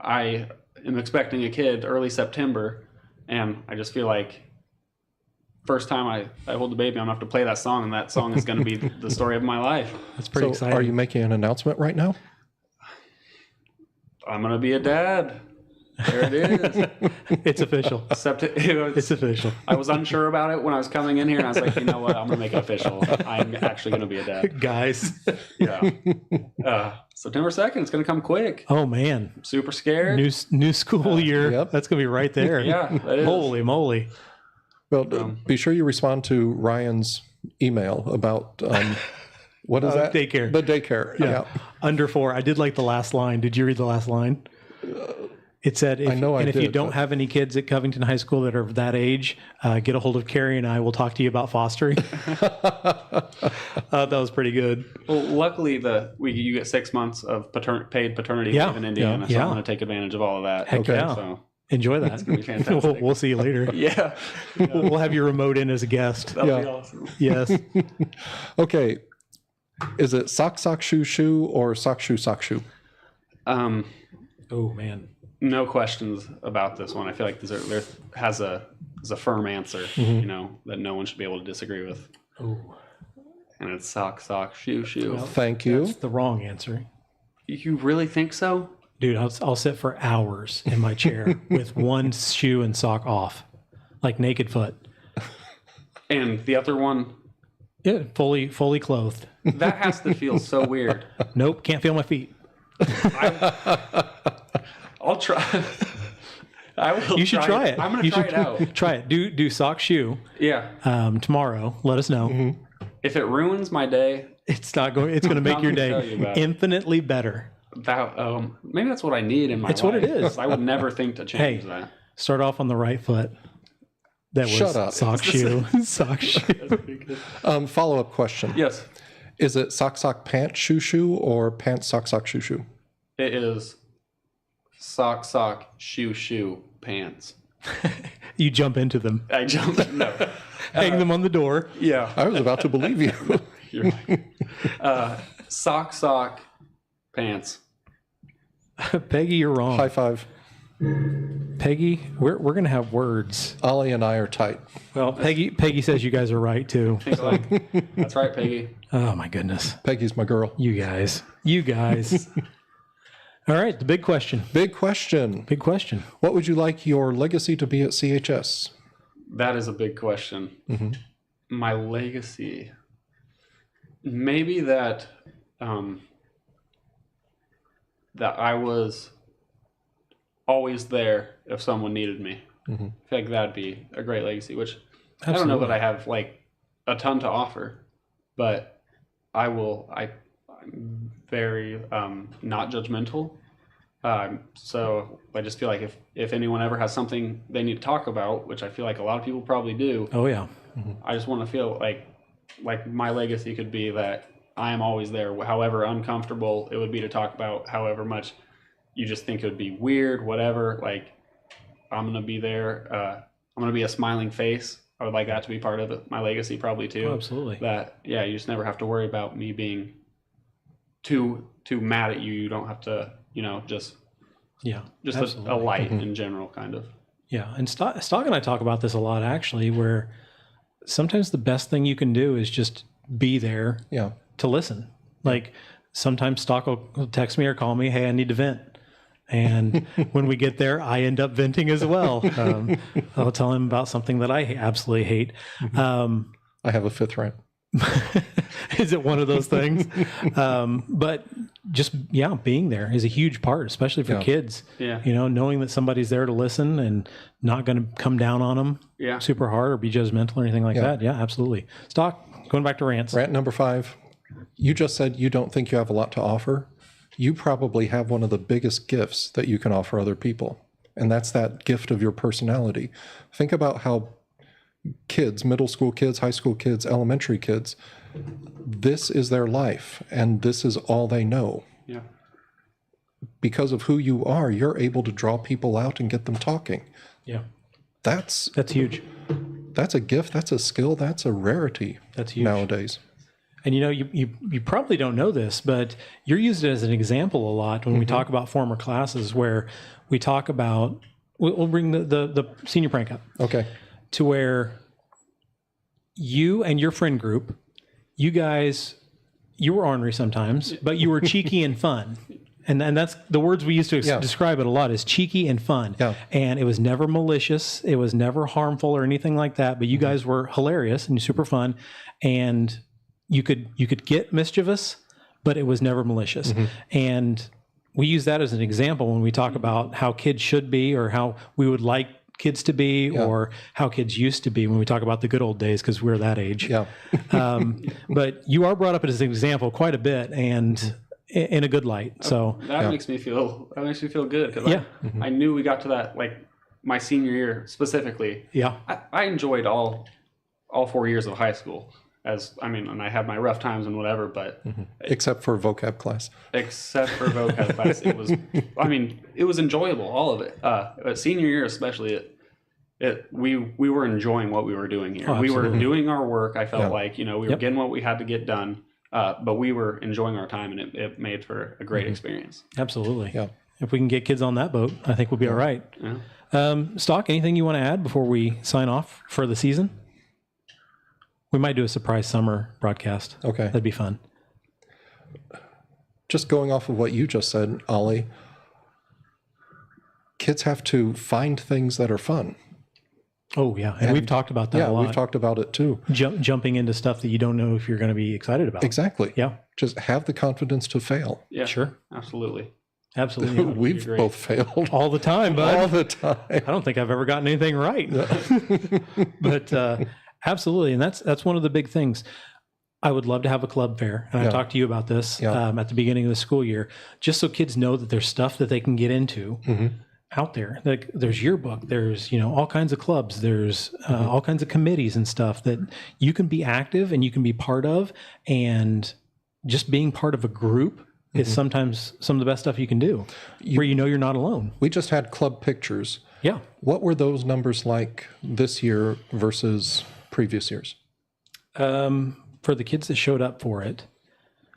B: I am expecting a kid early September, and I just feel like first time I hold the baby, I'm going to have to play that song, and that song is going to be the story of my life.
A: That's pretty exciting.
C: Are you making an announcement right now?
B: I'm going to be a dad. There it is.
A: It's official. It's official.
B: I was unsure about it when I was coming in here, and I was like, you know what? I'm going to make it official. I'm actually going to be a dad.
A: Guys.
B: Yeah. September 2nd. It's going to come quick.
A: Oh, man.
B: I'm super scared.
A: New school year.
C: Yep.
A: That's going to be right there.
B: Yeah, that is.
A: Holy moly.
C: Well, be sure you respond to Ryan's email about What is that?
A: Daycare.
C: The daycare. Yeah.
A: Under 4. I did like the last line. Did you read the last line? It said, if you don't have any kids at Covington High School that are of that age, get a hold of Carrie and I will talk to you about fostering. That was pretty good.
B: Well, luckily you get 6 months of paid paternity leave in Indiana, so I'm going to take advantage of all of that.
A: Heck yeah. So enjoy that.
B: It's going to be fantastic.
A: We'll see you later.
B: Yeah.
A: We'll have you remote in as a guest.
B: That'll be awesome.
A: Yes.
C: Okay. Is it sock, shoe, shoe, or sock, shoe, sock, shoe?
A: Oh, man.
B: No questions about this one. I feel like there has a firm answer, that no one should be able to disagree with.
A: Oh.
B: And it's sock, shoe, shoe.
C: Well, thank you.
A: That's the wrong answer.
B: You really think so?
A: Dude, I'll sit for hours in my chair with one shoe and sock off, like naked foot.
B: And the other one?
A: Yeah, fully clothed.
B: That has to feel so weird.
A: Nope, can't feel my feet.
B: I'll try. I will.
A: You should try it.
B: I'm going to try it out.
A: Try it. Do sock shoe.
B: Yeah.
A: Tomorrow. Let us know.
C: Mm-hmm.
B: If it ruins my day,
A: it's going to make your day infinitely better.
B: Maybe that's what I need in my life.
A: It's what it is.
B: I would never think to change that.
A: Start off on the right foot. That was
C: Shut up.
A: Sock shoe. Sock shoe.
C: Follow-up question.
B: Yes.
C: Is it sock, pant, shoe, or pants, sock, shoe?
B: It is sock, shoe, pants.
A: You jump into them.
B: I jump. No.
A: Hang them on the door.
B: Yeah.
C: I was about to believe you.
B: You're right. Sock, pants.
A: Peggy, you're wrong.
C: High five.
A: Peggy, we're going to have words.
C: Ollie and I are tight.
A: Well, Peggy says you guys are right, too.
B: That's right, Peggy.
A: Oh, my goodness.
C: Peggy's my girl.
A: You guys. All right, the big question.
C: Big question. What would you like your legacy to be at CHS?
B: That is a big question. Mm-hmm. My legacy. Maybe that I was always there if someone needed me. Mm-hmm. I feel like that'd be a great legacy, which Absolutely. I don't know that I have like a ton to offer, but I'm very not judgmental. So I just feel like if anyone ever has something they need to talk about, which I feel like a lot of people probably do.
A: Oh yeah.
B: Mm-hmm. I just want to feel like my legacy could be that I am always there, however uncomfortable it would be to talk about, however much you just think it would be weird, whatever, like I'm going to be there. I'm going to be a smiling face. I would like that to be part of it. My legacy probably too.
A: Oh, absolutely.
B: That, yeah, you just never have to worry about me being too mad at you. You don't have to, just a light in general kind of.
A: Yeah. And Stock and I talk about this a lot actually, where sometimes the best thing you can do is just be there to listen. Like sometimes Stock will text me or call me, hey, I need to vent. And when we get there, I end up venting as well. I'll tell him about something that I absolutely hate.
C: I have a fifth rant.
A: Is it one of those things? But just, being there is a huge part, especially for kids.
B: Yeah.
A: Knowing that somebody's there to listen and not going to come down on them super hard or be judgmental or anything like that. Yeah, absolutely. Stock, going back to rants.
C: Rant number 5. You just said you don't think you have a lot to offer. You probably have one of the biggest gifts that you can offer other people. And that's that gift of your personality. Think about how kids, middle school kids, high school kids, elementary kids, this is their life and this is all they know.
B: Yeah.
C: Because of who you are, you're able to draw people out and get them talking.
A: Yeah.
C: That's
A: huge.
C: That's a gift, that's a skill, that's a rarity.
A: That's huge
C: nowadays.
A: And you probably don't know this, but you're used as an example a lot when we talk about former classes where we talk about, we'll bring the senior prank up.
C: Okay.
A: To where you and your friend group, you guys, you were ornery sometimes, but you were cheeky and fun. And that's the words we used to describe it a lot is cheeky and fun.
C: Yeah.
A: And it was never malicious. It was never harmful or anything like that. But you guys were hilarious and super fun. And you could get mischievous, but it was never malicious. Mm-hmm. And we use that as an example when we talk about how kids should be or how we would like kids to be or how kids used to be when we talk about the good old days, because we're that age.
C: Yeah.
A: But you are brought up as an example quite a bit, and in a good light. So
B: that makes me feel good, because I knew we got to that, like my senior year specifically.
A: Yeah.
B: I enjoyed all 4 years of high school. And I had my rough times and whatever, but
C: except for vocab class.
B: It was enjoyable, all of it. But senior year especially, we were enjoying what we were doing here. We were doing our work. I felt like, we were getting what we had to get done, but we were enjoying our time, and it made for a great experience.
A: Absolutely.
C: Yeah.
A: If we can get kids on that boat, I think we'll be all right.
B: Yeah.
A: Stock, anything you want to add before we sign off for the season? We might do a surprise summer broadcast.
C: Okay.
A: That'd be fun.
C: Just going off of what you just said, Ollie, kids have to find things that are fun.
A: Oh, yeah. And we've talked about that a lot.
C: Yeah, we've talked about it too.
A: Jumping into stuff that you don't know if you're going to be excited about.
C: Exactly.
A: Yeah.
C: Just have the confidence to fail.
B: Yeah,
A: sure.
B: Absolutely.
A: Absolutely.
C: We've both failed.
A: All the time, bud.
C: All the time.
A: I don't think I've ever gotten anything right. But absolutely. And that's one of the big things. I would love to have a club fair. And I talked to you about this at the beginning of the school year, just so kids know that there's stuff that they can get into out there. Like there's yearbook, there's, all kinds of clubs, there's all kinds of committees and stuff that you can be active and you can be part of. And just being part of a group is sometimes some of the best stuff you can do, where you're not alone.
C: We just had club pictures.
A: Yeah.
C: What were those numbers like this year versus previous years?
A: For the kids that showed up for it,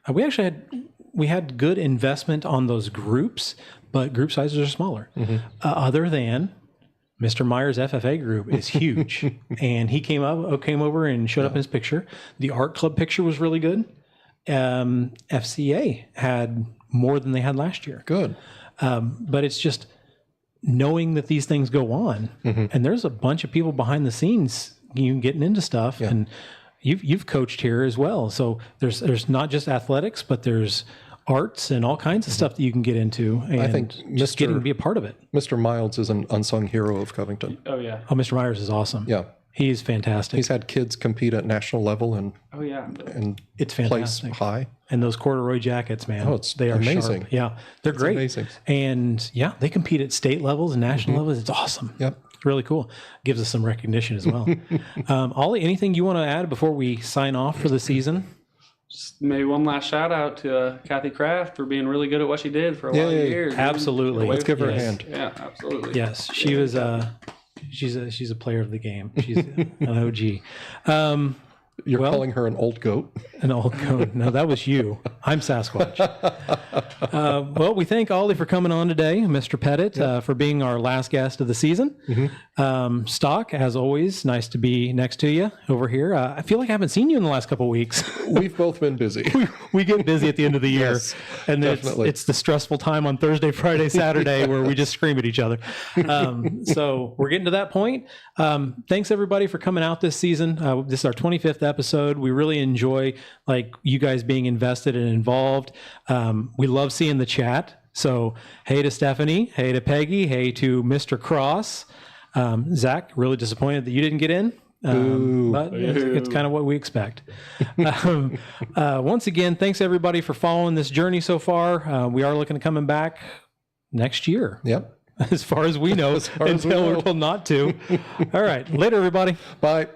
A: we had good investment on those groups, but group sizes are smaller. Other than Mr. Meyer's FFA group is huge, and he came over and showed up in his picture. The art club picture was really good. FCA had more than they had last year.
C: Good.
A: But it's just knowing that these things go on, and there's a bunch of people behind the scenes getting into stuff, and you've coached here as well. So there's not just athletics, but there's arts and all kinds of stuff that you can get into, and I think just getting to be a part of it.
C: Mr. Miles is an unsung hero of Covington.
B: Oh yeah.
A: Oh, Mr. Myers is awesome.
C: Yeah.
A: He's fantastic.
C: He's had kids compete at national level and
A: it's
C: place
A: fantastic.
C: high.
A: And those corduroy jackets, man.
C: Oh, they are
A: amazing.
C: Sharp.
A: Yeah, they're great.
C: Amazing.
A: And they compete at state levels and national levels. It's awesome.
C: Yep.
A: It's really cool. Gives us some recognition as well. Ollie, anything you want to add before we sign off for the season?
B: Just maybe one last shout out to Kathy Kraft for being really good at what she did for a lot of years.
A: Absolutely.
C: Let's give her a hand.
B: Yeah, absolutely.
A: Yes, she was. She's a player of the game. She's an OG.
C: You're calling her an old goat?
A: An old goat. No, that was you. I'm Sasquatch. Well, we thank Ollie for coming on today, Mr. Pettit, for being our last guest of the season. Stock, as always, nice to be next to you over here. I feel like I haven't seen you in the last couple of weeks.
C: We've both been busy.
A: we get busy at the end of the year.
C: Yes,
A: and it's the stressful time on Thursday, Friday, Saturday where we just scream at each other. So we're getting to that point. Thanks, everybody, for coming out this season. This is our 25th episode. We really enjoy you guys being invested and involved. We love seeing the chat. So hey to Stephanie, hey to Peggy, hey to Mr. Cross. Zach, really disappointed that you didn't get in. But it's kind of what we expect. Once again, thanks everybody for following this journey so far. We are looking at coming back next year.
C: Yep.
A: As far as we know, until we're told not to. All right. Later, everybody.
C: Bye.